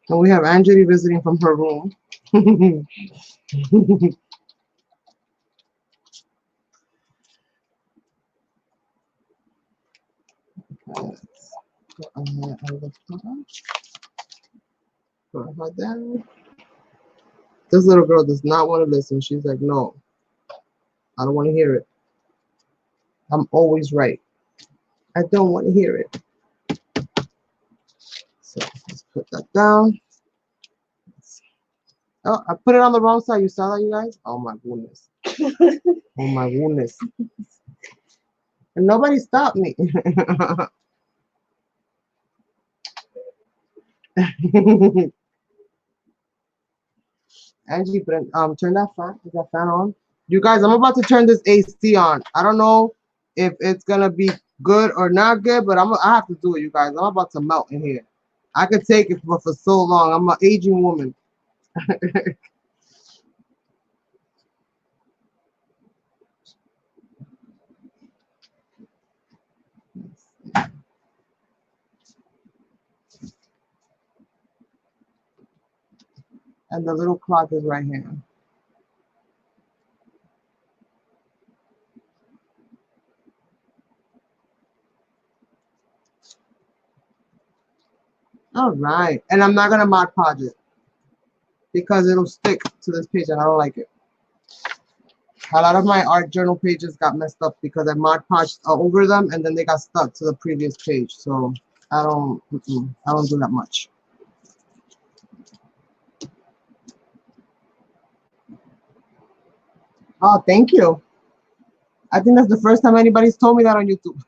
And we have Anjali visiting from her room. Put her down. This little girl does not want to listen. She's like, no, I don't want to hear it. I'm always right. I don't want to hear it. So let's put that down. Oh, I put it on the wrong side. You saw that, you guys? Oh my goodness. Oh my goodness. And nobody stopped me. Angie, turn that fan. Is that fan on? You guys, I'm about to turn this AC on. I don't know if it's gonna be good or not good, but I have to do it, you guys. I'm about to melt in here. I could take it for so long. I'm an aging woman. And the little clock is right here. All right. And I'm not gonna Mod Podge it because it'll stick to this page and I don't like it. A lot of my art journal pages got messed up because I Mod Podged over them and then they got stuck to the previous page. So I don't do that much. Oh, thank you. I think that's the first time anybody's told me that on YouTube.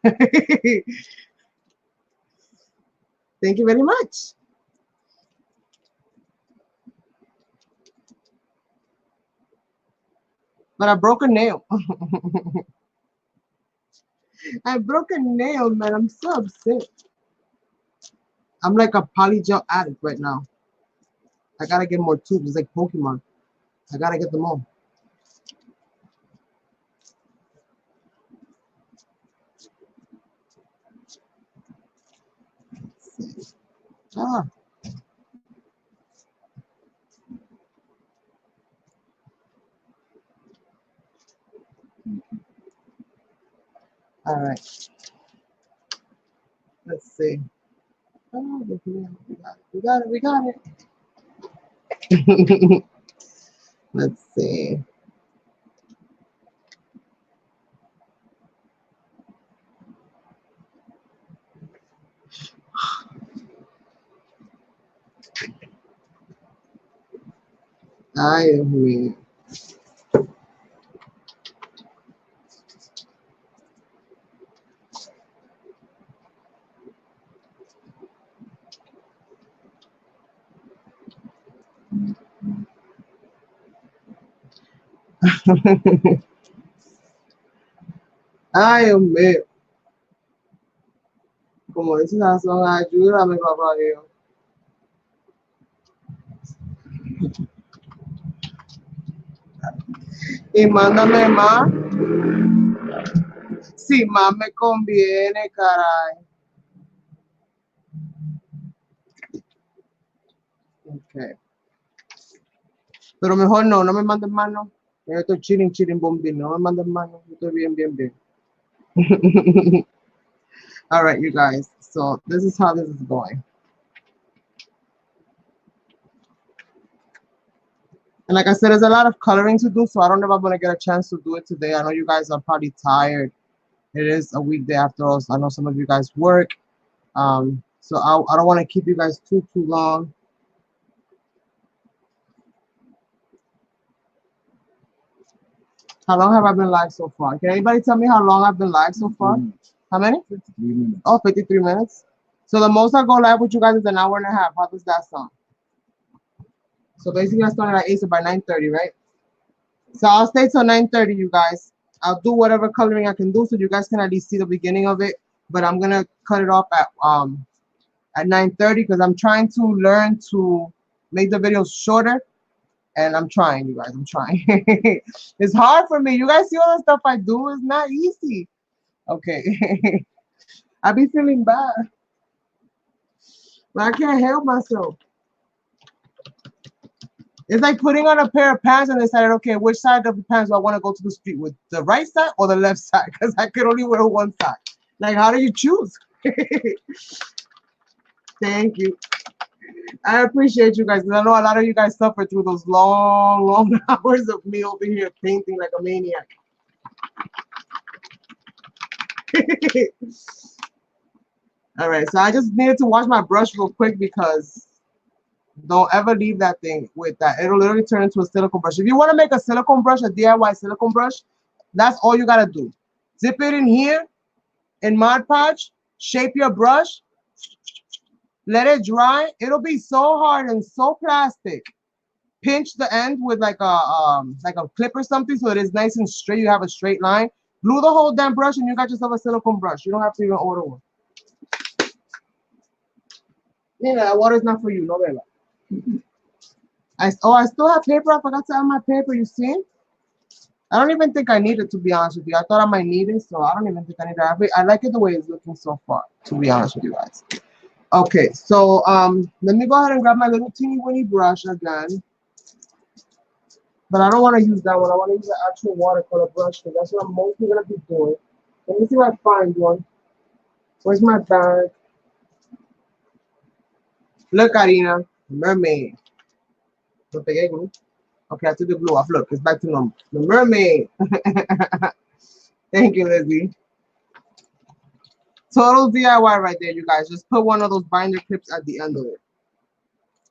Thank you very much. But I broke a nail. I broke a nail, man. I'm so upset. I'm like a polygel addict right now. I gotta get more tubes. It's like Pokemon. I gotta get them all. Ah. All right. Let's see. Oh, we got it. We got it. Let's see. Ay, Dios mío. Ay, Dios mío. Como dice la son, ayúdame, papá Dios. Y mándame más. Si más me conviene, caray. Okay. Pero mejor no me manden más, no. Yo estoy chilling, bombín. No me manden más, no. Yo estoy bien. All right, you guys. So this is how this is going. And like I said, there's a lot of coloring to do, so I don't know if I'm going to get a chance to do it today. I know you guys are probably tired. It is a weekday after all, so I know some of you guys work. So I don't want to keep you guys too long. How long have I been live so far? Can anybody tell me how long I've been live so far? How many? 53 minutes. Oh, 53 minutes. So the most I go live with you guys is an hour and a half. How does that sound? So basically I started at 8, so by 9:30, right? So I'll stay till 9:30, you guys. I'll do whatever coloring I can do so you guys can at least see the beginning of it. But I'm gonna cut it off at 9:30 because I'm trying to learn to make the videos shorter. And I'm trying, you guys. I'm trying. It's hard for me. You guys see all the stuff I do? It's not easy. Okay. I be feeling bad. But I can't help myself. It's like putting on a pair of pants and decided, okay, which side of the pants do I want to go to the street with? The right side or the left side? Because I could only wear one side. Like, how do you choose? Thank you. I appreciate you guys because I know a lot of you guys suffer through those long hours of me over here painting like a maniac. All right, so I just needed to wash my brush real quick because don't ever leave that thing with that. It'll literally turn into a silicone brush. If you want to make a silicone brush, a DIY silicone brush, that's all you got to do. Zip it in here in Mod Podge, shape your brush, let it dry. It'll be so hard and so plastic. pinch the end with like a clip or something so it is nice and straight. You have a straight line. Glue the whole damn brush and you got yourself a silicone brush. You don't have to even order one. Yeah, that water is not for you, no vela. I still have paper. I forgot to add my paper, you see? I don't even think I need it, to be honest with you. I thought I might need it, so I don't even think I need it. I like it the way it's looking so far, to be honest with you guys. Okay, so let me go ahead and grab my little teeny weeny brush again. But I don't want to use that one. I want to use the actual watercolor brush because that's what I'm mostly going to be doing. Let me see if I find one. Where's my bag? Look, Karina, mermaid. Okay, I took the glue off. Look, it's back to normal. The mermaid. Thank you, Lizzie. Total DIY right there, you guys. Just put one of those binder clips at the end of it.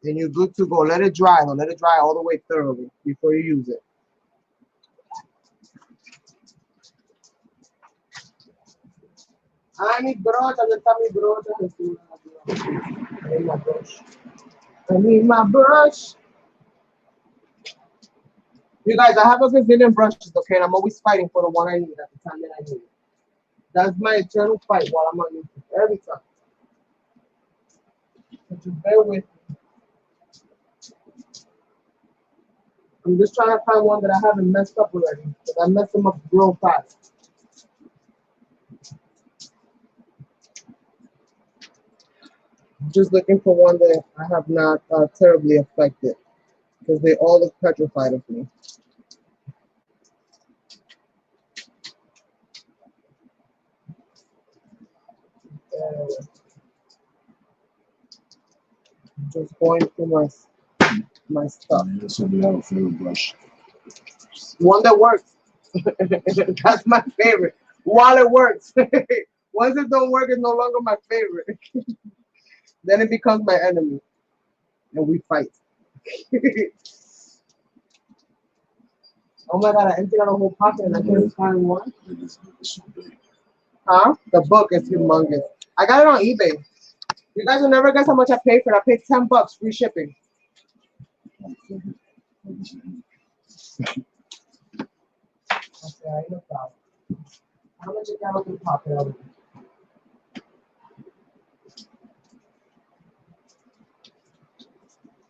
And you're good to go. Let it dry, though. Let it dry all the way thoroughly before you use it. I need brush. I need my brush. I need my brush. You guys, I have a gazillion brushes, okay? And I'm always fighting for the one I need at the time that I need it. That's my eternal fight while I'm on YouTube. Every time. So just bear with me. I'm just trying to find one that I haven't messed up already. Because I messed them up real fast. I'm just looking for one that I have not terribly affected. Because they all look petrified of me. I'm just going through my stuff. This will be our favorite brush. One that works. That's my favorite. While it works. Once it don't work, it's no longer my favorite. Then it becomes my enemy. And we fight. Oh my god, I emptied out a whole pocket and I can't find one. Huh? The book is humongous. I got it on eBay. You guys will never guess how much I paid for it. I paid $10, free shipping. Okay, I know that. How much you got open pocket out of it?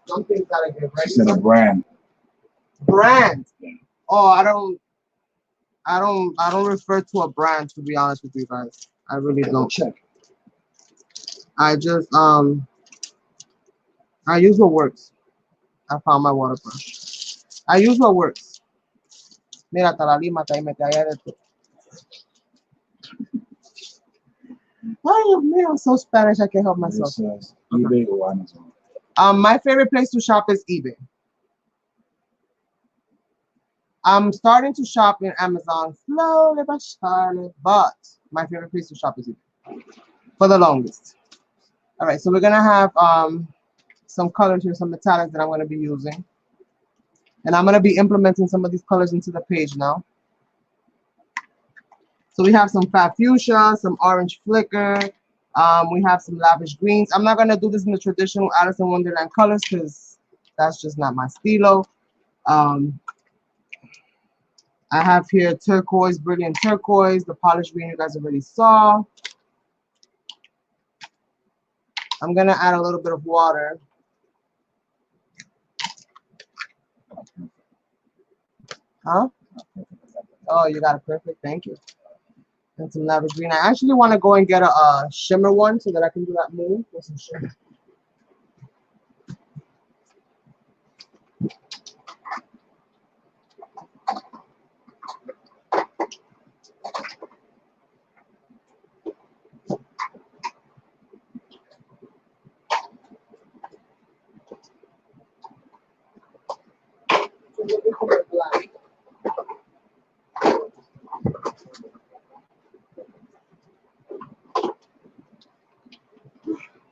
Something's gotta get ready. It's in a brand. Brand. Oh, I don't refer to a brand, to be honest with you guys. I really don't. Check. I just I use what works. I found my water brush. I use what works. Mira, hasta la lima está ahí, me caía de todo. Oh man, I'm so Spanish I can't help myself. eBay or Amazon? My favorite place to shop is eBay. I'm starting to shop in Amazon slowly but surely, but my favorite place to shop is eBay for the longest. All right, so we're gonna have some colors here, some metallics that I'm gonna be using, and I'm gonna be implementing some of these colors into the page now. So we have some fat fuchsia, some orange flicker. We have some lavish greens. I'm not gonna do this in the traditional Alice in Wonderland colors because that's just not my stilo. I have here turquoise, brilliant turquoise, the polished green you guys already saw. I'm gonna add a little bit of water. Huh? Oh, you got it perfect. Thank you. And some lavish green. I actually want to go and get a shimmer one so that I can do that move with some shimmer.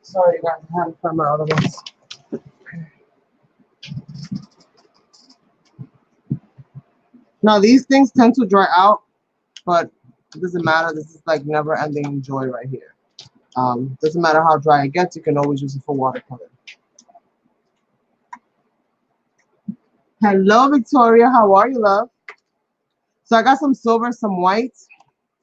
Sorry, guys, I haven't found my other ones. Now, these things tend to dry out, but it doesn't matter. This is like never-ending joy right here. Doesn't matter how dry it gets, you can always use it for watercolor. Hello, Victoria. How are you, love? So I got some silver, some white.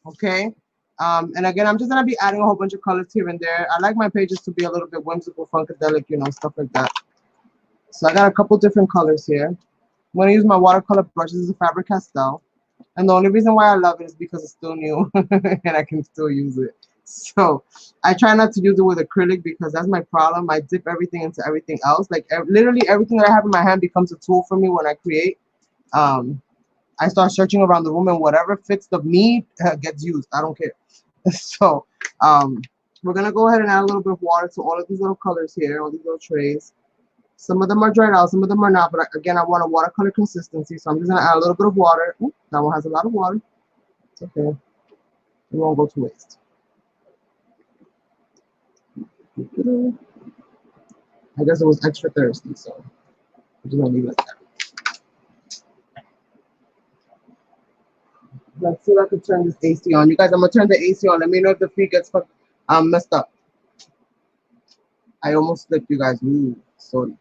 Okay. And again, I'm just gonna be adding a whole bunch of colors here and there. I like my pages to be a little bit whimsical, funkadelic, you know, stuff like that. So I got a couple different colors here. I'm gonna use my watercolor brush. This is a Faber-Castell. And the only reason why I love it is because it's still new and I can still use it. So I try not to use it with acrylic because that's my problem. I dip everything into everything else. Like literally everything that I have in my hand becomes a tool for me when I create. I start searching around the room and whatever fits the need gets used. I don't care. So we're going to go ahead and add a little bit of water to all of these little colors here, all these little trays. Some of them are dried out, some of them are not, but again, I want a watercolor consistency, so I'm just going to add a little bit of water. Ooh, that one has a lot of water. It's okay. It won't go to waste. I guess it was extra thirsty, so I'm just going to leave it like that. Let's see if I can turn this AC on. You guys, I'm going to turn the AC on. Let me know if the feed gets messed up. I almost slipped, you guys. Ooh, sorry.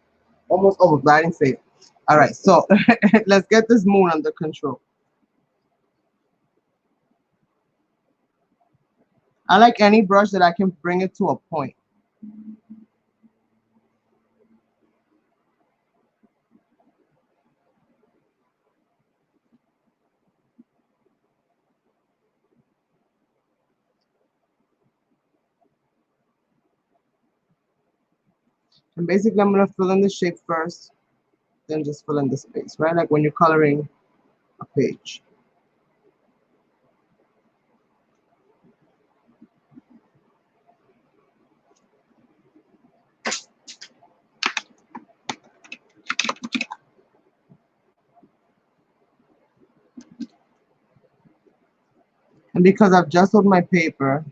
Almost, but I didn't say it. All right, so let's get this moon under control. I like any brush that I can bring it to a point. And basically, I'm going to fill in the shape first, then just fill in the space, right? Like when you're coloring a page. And because I've gessoed my paper,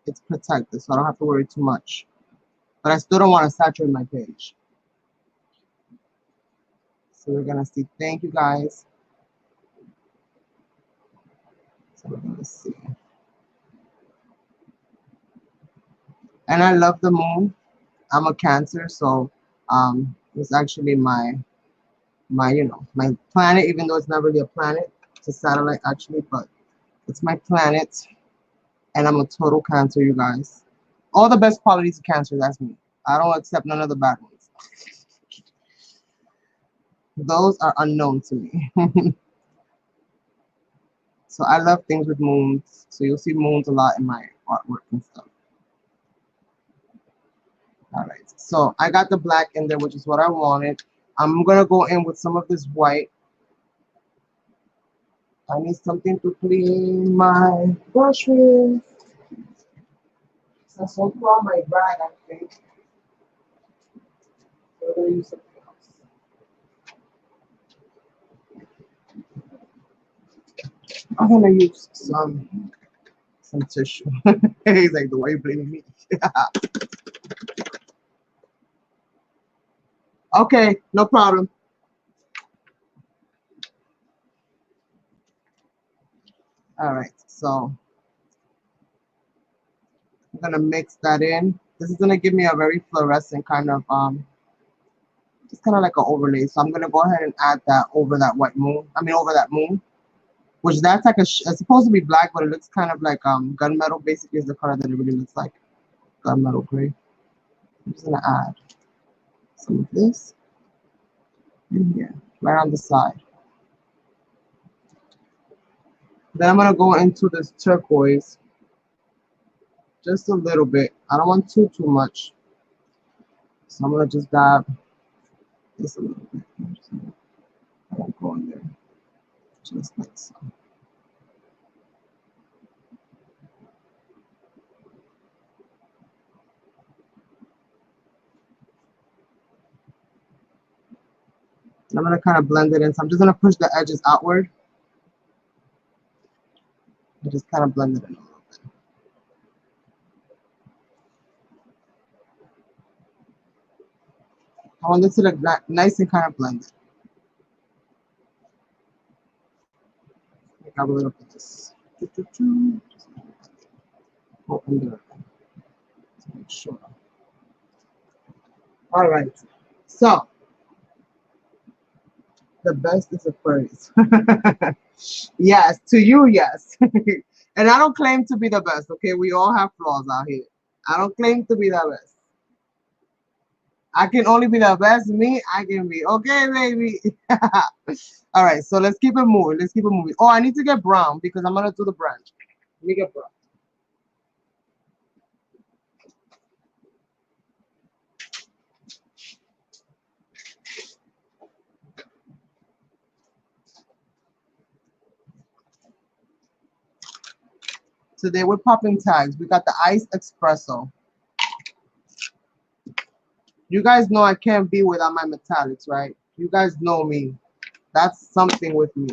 it's protected, so I don't have to worry too much. But I still don't want to saturate my page. So we're going to see. Thank you, guys. So we're going to see. And I love the moon. I'm a Cancer, so it's actually my my planet, even though it's not really a planet. It's a satellite, actually, but it's my planet. And I'm a total Cancer, you guys. All the best qualities of Cancer, that's me. I don't accept none of the bad ones. Those are unknown to me. So I love things with moons. So you'll see moons a lot in my artwork and stuff. All right. So I got the black in there, which is what I wanted. I'm going to go in with some of this white. I need something to clean my brush with. So I saw through my bag, I think. So I'm going to use something else. I'm going to use some tissue. He's like, the way you blaming me. Okay, no problem. All right, so I'm gonna mix that in. This is gonna give me a very fluorescent kind of just kind of like an overlay. So I'm gonna go ahead and add that over that white moon. I mean over that moon, which that's like it's supposed to be black, but it looks kind of like gunmetal. Basically, is the color that it really looks like, gunmetal gray. I'm just gonna add some of this in here, right on the side. Then I'm gonna go into this turquoise, just a little bit. I don't want too much, so I'm gonna just dab this a little bit. I won't go in there, just like so. I'm gonna kind of blend it in. So I'm just gonna push the edges outward and just kind of blend it in a little bit. I want this to look nice and kind of blended. Grab a little bit of this. Open there to make sure. All right. So The best is a praise. Yes, to you, yes. And I don't claim to be the best, okay? We all have flaws out here. I don't claim to be the best. I can only be the best me I can be. Okay, baby. All right, so let's keep it moving. Let's keep it moving. Oh, I need to get brown because I'm gonna do the branch. Let me get brown. Today we're popping tags. We got the iced espresso. You guys know I can't be without my metallics, right? You guys know me. That's something with me.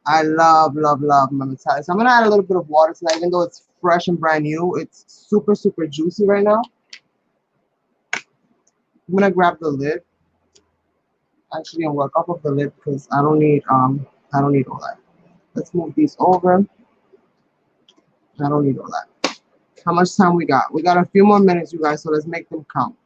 I love, love, love my metallics. I'm gonna add a little bit of water to that, even though it's fresh and brand new. It's super, super juicy right now. I'm gonna grab the lid, actually, and work off of the lid because I don't need all that. Let's move these over. I don't need all that. How much time we got? We got a few more minutes, you guys, so let's make them count.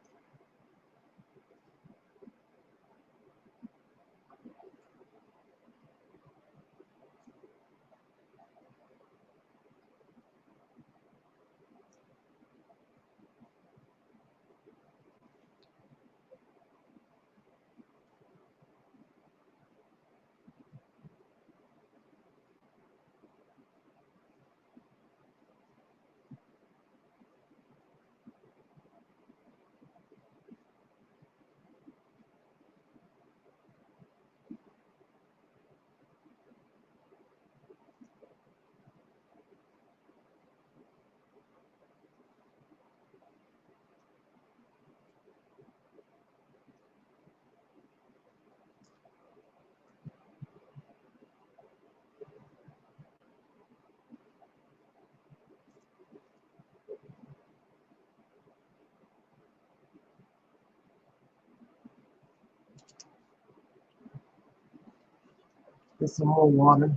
Get some more water.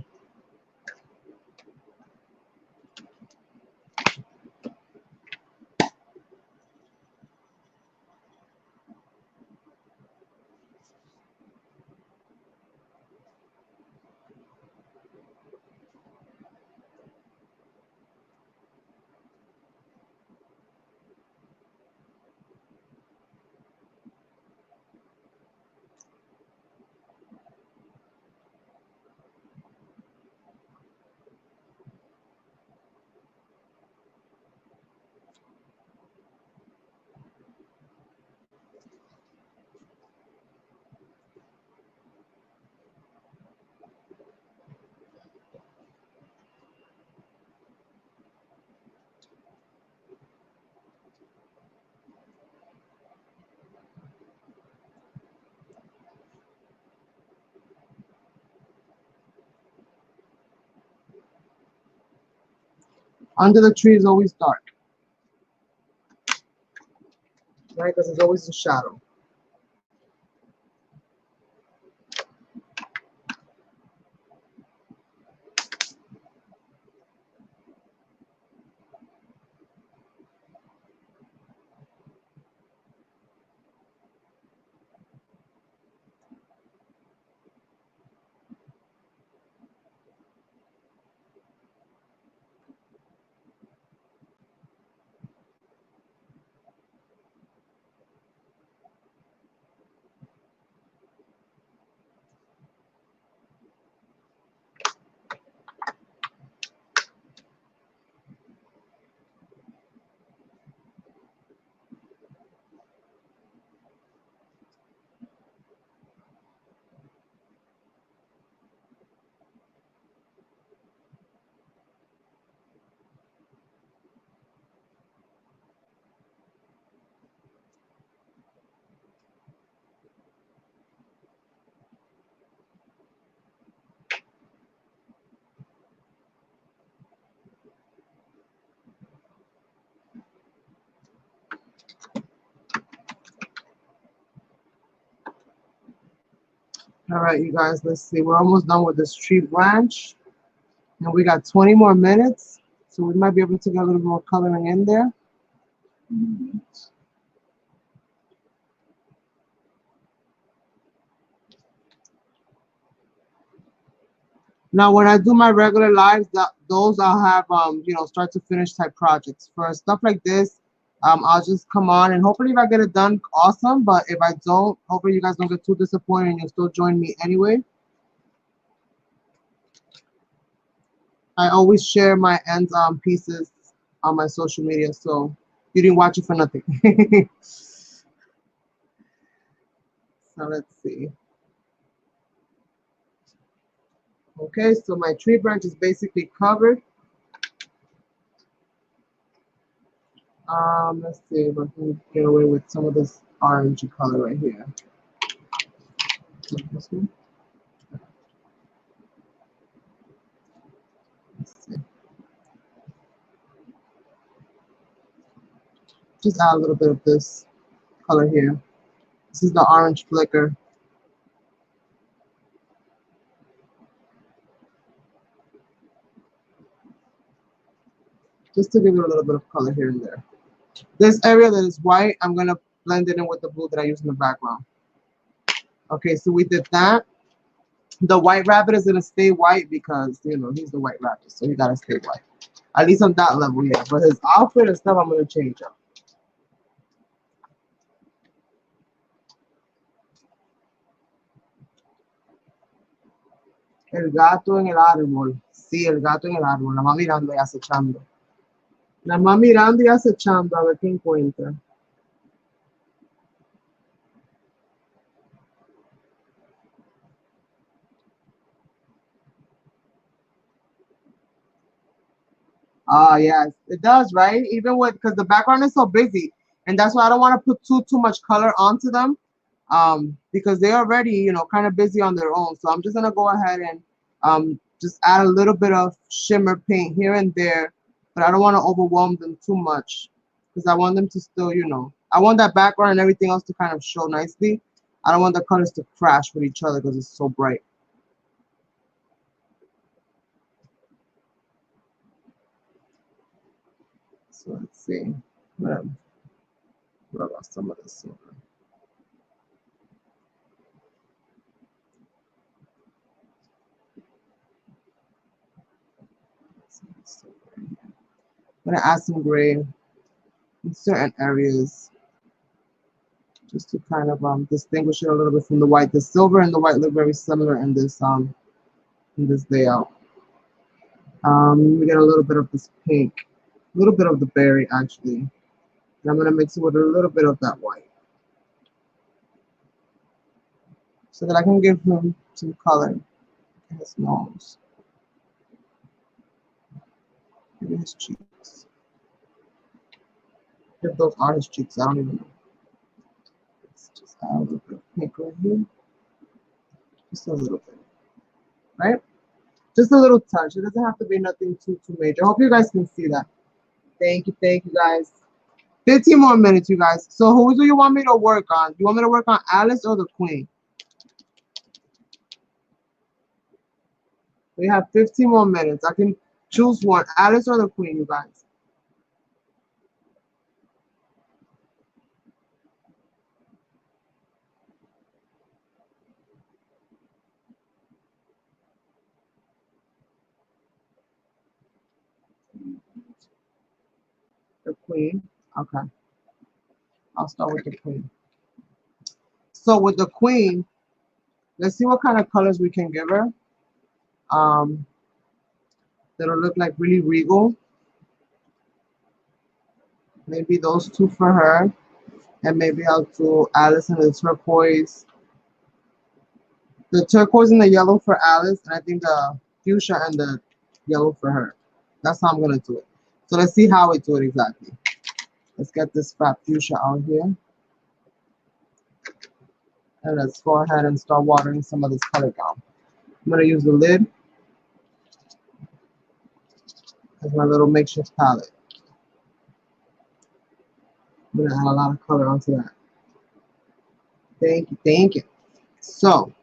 Under the tree is always dark, right? Because it's always in shadow. All right, you guys, let's see. We're almost done with this tree branch. And we got 20 more minutes. So we might be able to get a little more coloring in there. Now, when I do my regular lives, those I'll have you know, start to finish type projects. For stuff like this, I'll just come on and hopefully if I get it done, awesome. But if I don't, hopefully you guys don't get too disappointed and you'll still join me anyway. I always share my ends pieces on my social media, so you didn't watch it for nothing. So let's see. Okay, so my tree branch is basically covered. Let's see if I can get away with some of this orangey color right here. This one. Let's see. Just add a little bit of this color here. This is the orange flicker. Just to give it a little bit of color here and there. This area that is white, I'm gonna blend it in with the blue that I use in the background. Okay, so we did that. The white rabbit is gonna stay white because, you know, he's the white rabbit, so he gotta stay white. At least on that level, yeah. But his outfit and stuff, I'm gonna change up. El gato en el árbol. Sí, el gato en el árbol. La más mirando y acechando. La más mirando y acechando a ver qué encuentra. Ah, yes, it does, right? Even with, because the background is so busy, and that's why I don't want to put too much color onto them, because they're already, you know, kind of busy on their own. So I'm just gonna go ahead and just add a little bit of shimmer paint here and there, but I don't want to overwhelm them too much because I want them to still, you know, I want that background and everything else to kind of show nicely. I don't want the colors to crash with each other because it's so bright. So let's see. What about some of this silver? I'm gonna add some gray in certain areas just to kind of distinguish it a little bit from the white. The silver and the white look very similar in this layout. We get a little bit of this pink, a little bit of the berry actually. And I'm gonna mix it with a little bit of that white, so that I can give him some color in his nose, maybe his cheeks. If those are his cheeks, I don't even know. Let's just add a little bit of pink right here, just a little bit, right? Just a little touch. It doesn't have to be nothing too major. I hope you guys can see that. Thank you guys. 15 more minutes, you guys. So who do you want me to work on? Do you want me to work on Alice or the Queen? We have 15 more minutes. I can choose one, Alice or the Queen, you guys. The Queen. Okay. I'll start with the Queen. So with the Queen, let's see what kind of colors we can give her. That'll look like really regal. Maybe those two for her. And maybe I'll do Alice in the turquoise. The turquoise and the yellow for Alice, and I think the fuchsia and the yellow for her. That's how I'm gonna do it. So let's see how we do it exactly. Let's get this fat fuchsia out here. And let's go ahead and start watering some of this color down. I'm gonna use the lid as my little makeshift palette. I'm gonna add a lot of color onto that. Thank you. So,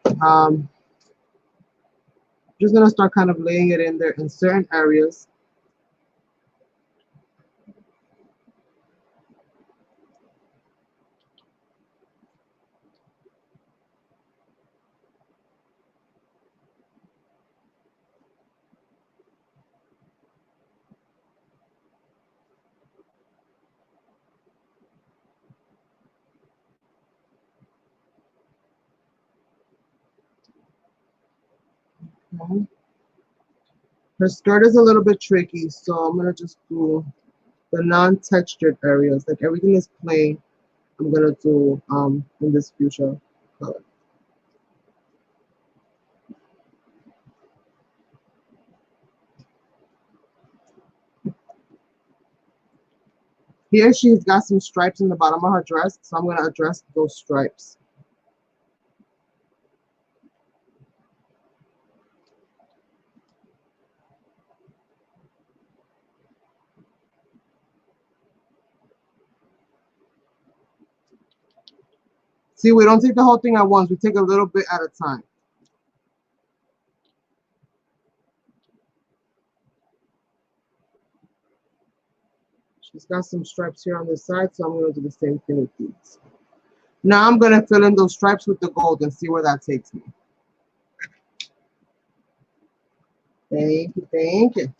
just gonna start kind of laying it in there in certain areas. Okay. Her skirt is a little bit tricky, so I'm gonna just do the non-textured areas. Like everything is plain. I'm gonna do in this fuchsia color. Here she's got some stripes in the bottom of her dress, so I'm gonna address those stripes. See, we don't take the whole thing at once. We take a little bit at a time. She's got some stripes here on the side, so I'm going to do the same thing with these. Now I'm going to fill in those stripes with the gold and see where that takes me. Thank you, thank you.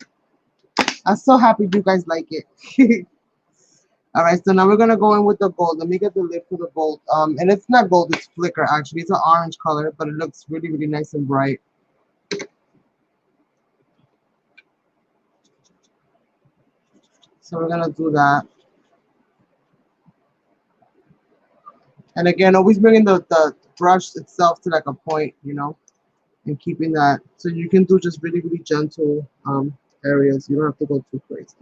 I'm so happy you guys like it. All right, so now we're going to go in with the gold. Let me get the lid for the gold. And it's not gold, it's flicker actually. It's an orange color, but it looks really, really nice and bright. So we're going to do that. And again, always bringing the brush itself to like a point, you know, and keeping that. So you can do just really, really gentle areas. You don't have to go too crazy.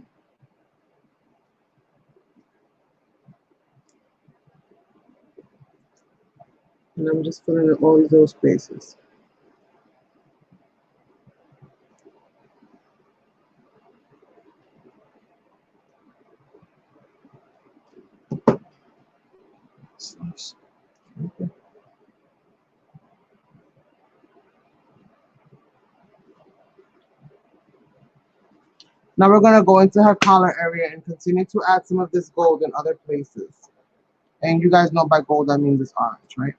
And I'm just filling in all these little spaces. Okay. Now we're going to go into her collar area and continue to add some of this gold in other places. And you guys know by gold, I mean this orange, right?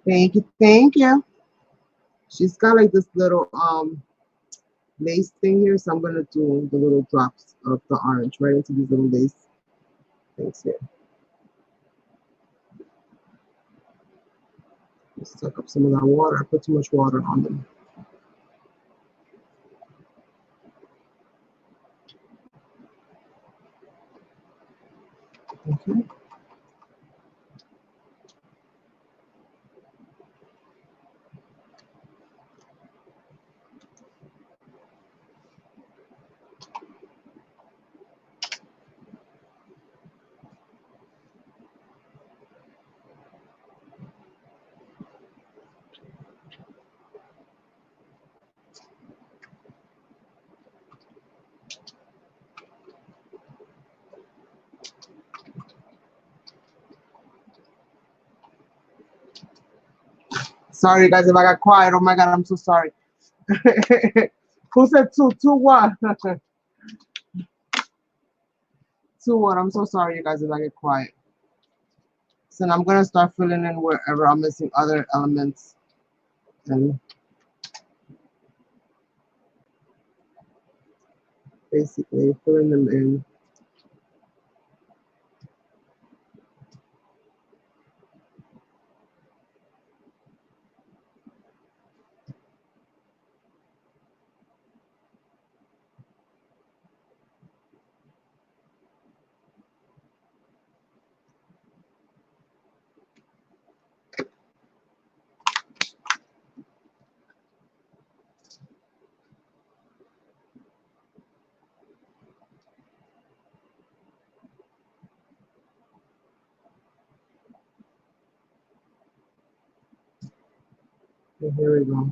Thank you, thank you. She's got like this little lace thing here, so I'm going to do the little drops of the orange right into these little lace things here. Suck up some of that water. I put too much water on them. Okay. Sorry, guys, if I got quiet. Oh my God, I'm so sorry. Who said two? Two what? Two what? I'm so sorry, you guys, if I get quiet. So now I'm going to start filling in wherever I'm missing other elements. And basically filling them in. Okay, here we go.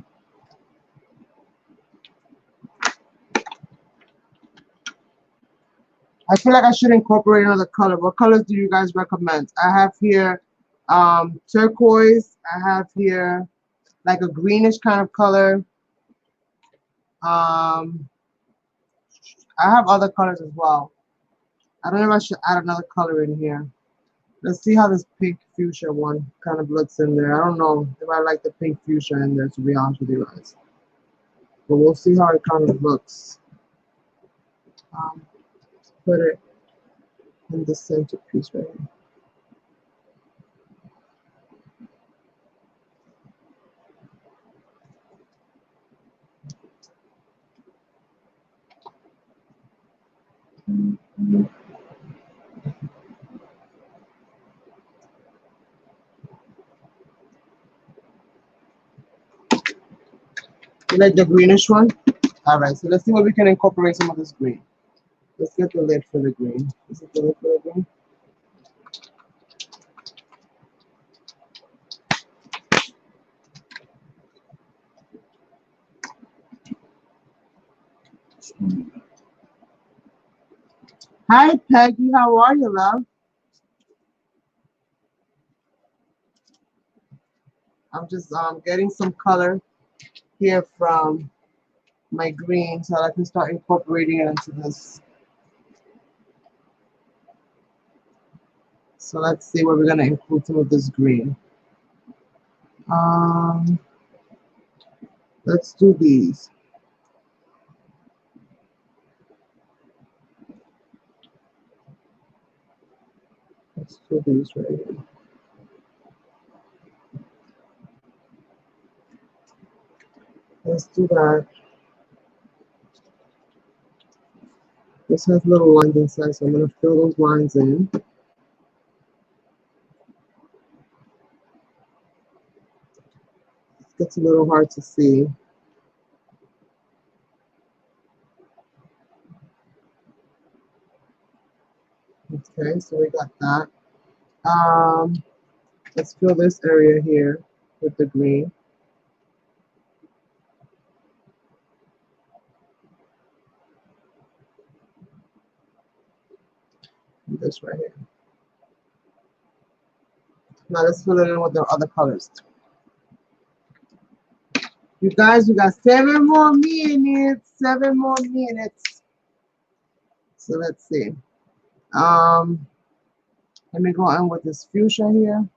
I feel like I should incorporate another color. What colors do you guys recommend? I have here turquoise. I have here like a greenish kind of color. I have other colors as well. I don't know if I should add another color in here. Let's see how this pink fuchsia one kind of looks in there. I don't know if I like the pink fuchsia in there, to be honest with you guys. But we'll see how it kind of looks. Put it in the center piece right here. You like the greenish one? All right, so let's see what we can incorporate some of this green. Let's get the lid for the green. Is it the lid for the green? Hi, Peggy. How are you, love? I'm just getting some color here from my green so I can start incorporating it into this. So let's see where we're going to include some of this green. Let's do these. Let's do these right here. Let's do that. This has little lines inside, so I'm going to fill those lines in. It gets a little hard to see. Okay, so we got that. Let's fill this area here with the green. And this right here. Now let's fill it in with the other colors. You guys, we got 7 more minutes. 7 more minutes. So let's see. Let me go in with this fuchsia here.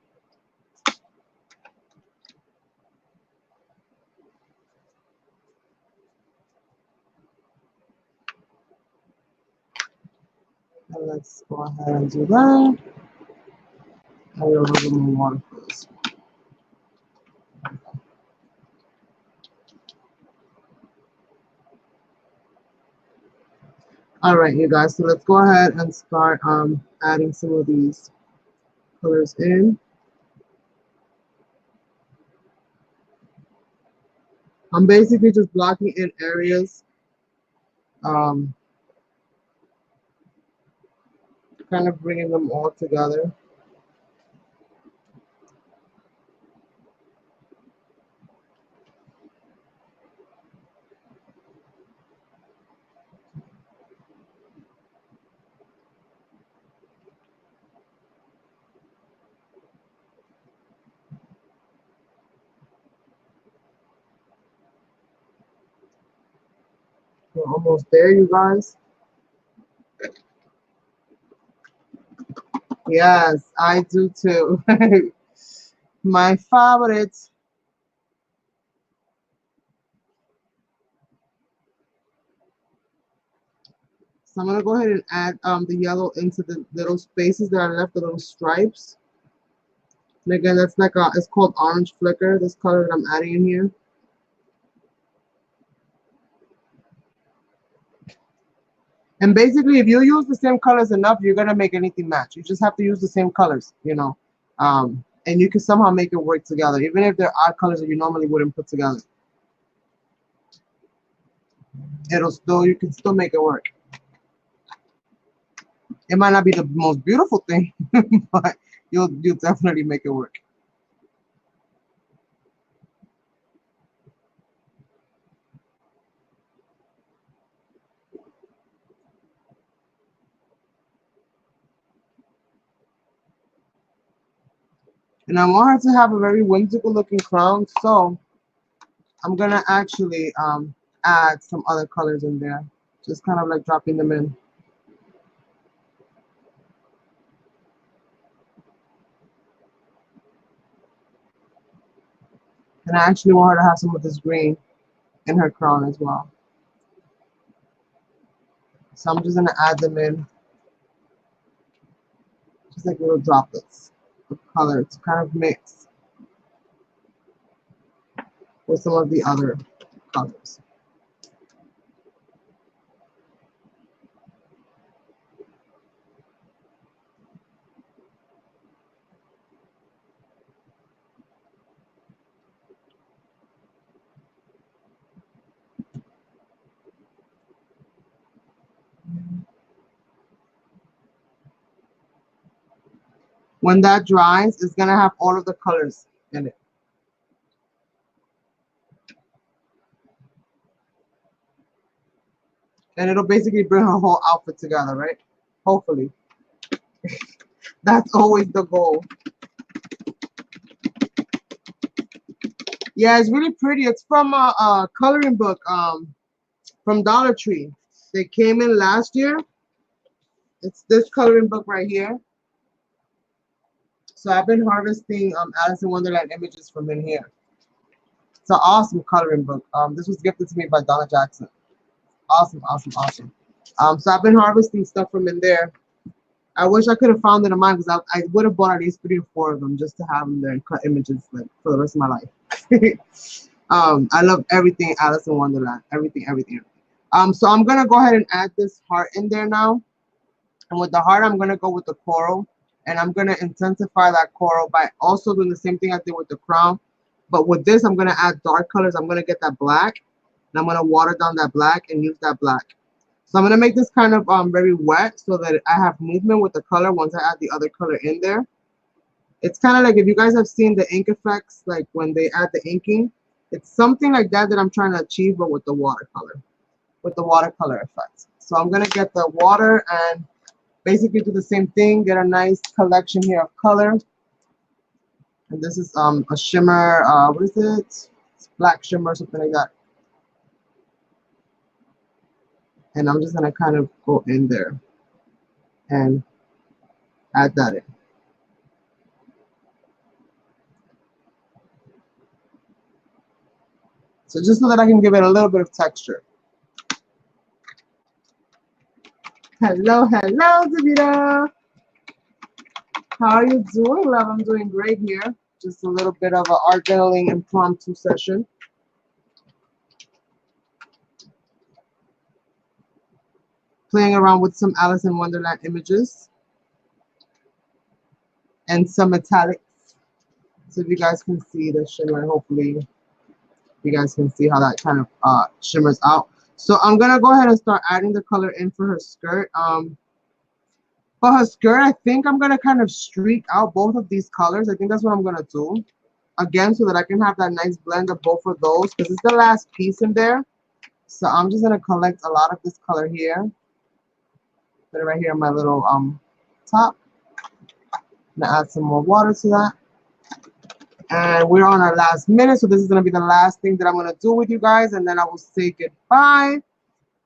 And let's go ahead and do that. I will have a little more water for this. All right, you guys, so let's go ahead and start adding some of these colors in. I'm basically just blocking in areas, kind of bringing them all together. We're almost there, you guys. Yes, I do too. My favorite. So I'm gonna go ahead and add the yellow into the little spaces that are left, the little stripes. And again, that's like it's called orange flicker, this color that I'm adding in here. And basically, if you use the same colors enough, you're gonna make anything match. You just have to use the same colors, you know. And you can somehow make it work together, even if they're odd colors that you normally wouldn't put together. You can still make it work. It might not be the most beautiful thing, but you'll definitely make it work. And I want her to have a very whimsical looking crown, so I'm gonna actually add some other colors in there, just kind of like dropping them in. And I actually want her to have some of this green in her crown as well. So I'm just gonna add them in, just like little droplets of color to kind of mix with some of the other colors. When that dries, it's gonna have all of the colors in it. And it'll basically bring her whole outfit together, right? Hopefully. That's always the goal. Yeah, it's really pretty. It's from a coloring book from Dollar Tree. They came in last year. It's this coloring book right here. So I've been harvesting Alice in Wonderland images from in here. It's an awesome coloring book. This was gifted to me by Donna Jackson. Awesome, awesome, awesome. So I've been harvesting stuff from in there. I wish I could have found it in mine because I would have bought at least 3 or 4 of them just to have them there and cut images like for the rest of my life. I love everything Alice in Wonderland. Everything, everything. So I'm gonna go ahead and add this heart in there now. And with the heart, I'm gonna go with the coral, and I'm gonna intensify that coral by also doing the same thing I did with the crown. But with this, I'm gonna add dark colors. I'm gonna get that black, and I'm gonna water down that black and use that black. So I'm gonna make this kind of very wet so that I have movement with the color once I add the other color in there. It's kind of like if you guys have seen the ink effects, like when they add the inking, it's something like that that I'm trying to achieve, but with the watercolor, effect. So I'm gonna get the water and basically do the same thing, get a nice collection here of color. And this is a shimmer, what is it? It's black shimmer, something like that. And I'm just gonna kind of go in there and add that in. So just so that I can give it a little bit of texture. Hello, hello, Davida. How are you doing, love? I'm doing great here. Just a little bit of an art journaling impromptu session. Playing around with some Alice in Wonderland images and some metallics. So if you guys can see the shimmer, hopefully you guys can see how that kind of shimmers out. So I'm gonna go ahead and start adding the color in for her skirt. For her skirt, I think I'm gonna kind of streak out both of these colors. I think that's what I'm gonna do. Again, so that I can have that nice blend of both of those, because it's the last piece in there. So I'm just gonna collect a lot of this color here. Put it right here on my little top. I'm gonna add some more water to that. And we're on our last minute, so this is gonna be the last thing that I'm gonna do with you guys, and then I will say goodbye.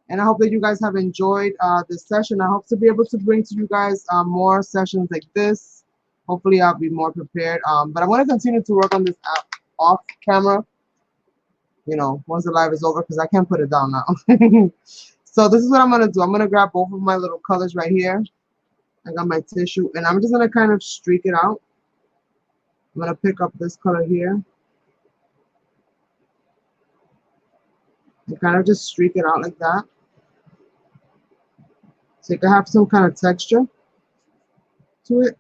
And I hope that you guys have enjoyed this session. I hope to be able to bring to you guys more sessions like this. Hopefully I'll be more prepared. But I want to continue to work on this app off camera, you know, once the live is over, because I can't put it down now. So this is what I'm going to do. I'm going to grab both of my little colors right here. I got my tissue, and I'm just going to kind of streak it out. I'm going to pick up this color here. And kind of just streak it out like that. So you can have some kind of texture to it.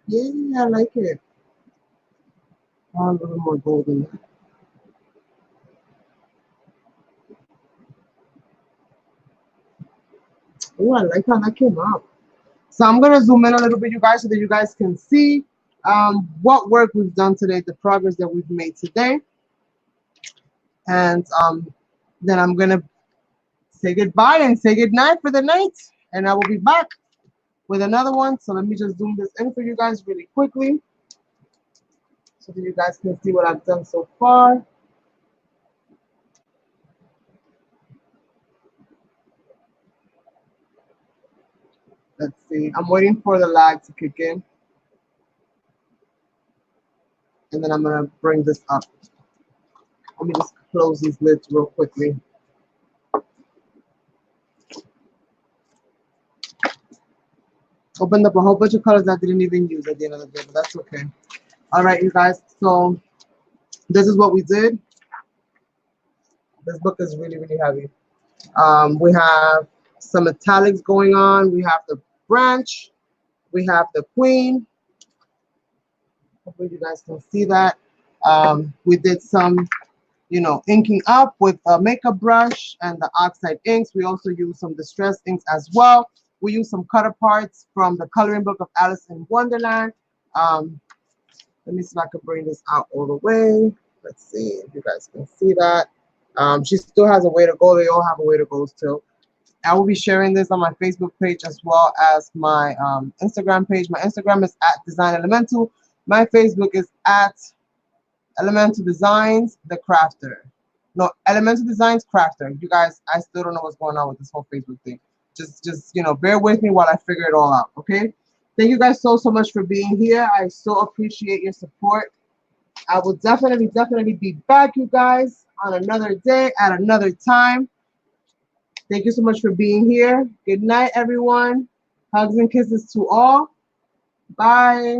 Yeah, I like it. A little more golden. Oh, I like how that came out. So I'm going to zoom in a little bit, you guys, so that you guys can see what work we've done today, the progress that we've made today. And then I'm going to say goodbye and say goodnight for the night. And I will be back with another one. So let me just zoom this in for you guys really quickly so that you guys can see what I've done so far. Let's see. I'm waiting for the lag to kick in. And then I'm going to bring this up. Let me just close these lids real quickly. Opened up a whole bunch of colors I didn't even use at the end of the day, but that's okay. All right, you guys. So this is what we did. This book is really, really heavy. We have some metallics going on. We have the branch. We have the queen. Hopefully you guys can see that. We did some, you know, inking up with a makeup brush and the oxide inks. We also use some distress inks as well. We use some cutter parts from the coloring book of Alice in Wonderland. Let me see if I can bring this out all the way. Let's see if you guys can see that. She still has a way to go. They all have a way to go still. I will be sharing this on my Facebook page as well as my Instagram page. My Instagram is at Design Elemental. My Facebook is at Elemental Designs the Crafter. No, Elemental Designs Crafter. You guys, I still don't know what's going on with this whole Facebook thing. Just you know, bear with me while I figure it all out. Okay. Thank you guys so much for being here. I so appreciate your support. I will definitely be back, you guys, on another day at another time. Thank you so much for being here. Good night, everyone. Hugs and kisses to all. Bye.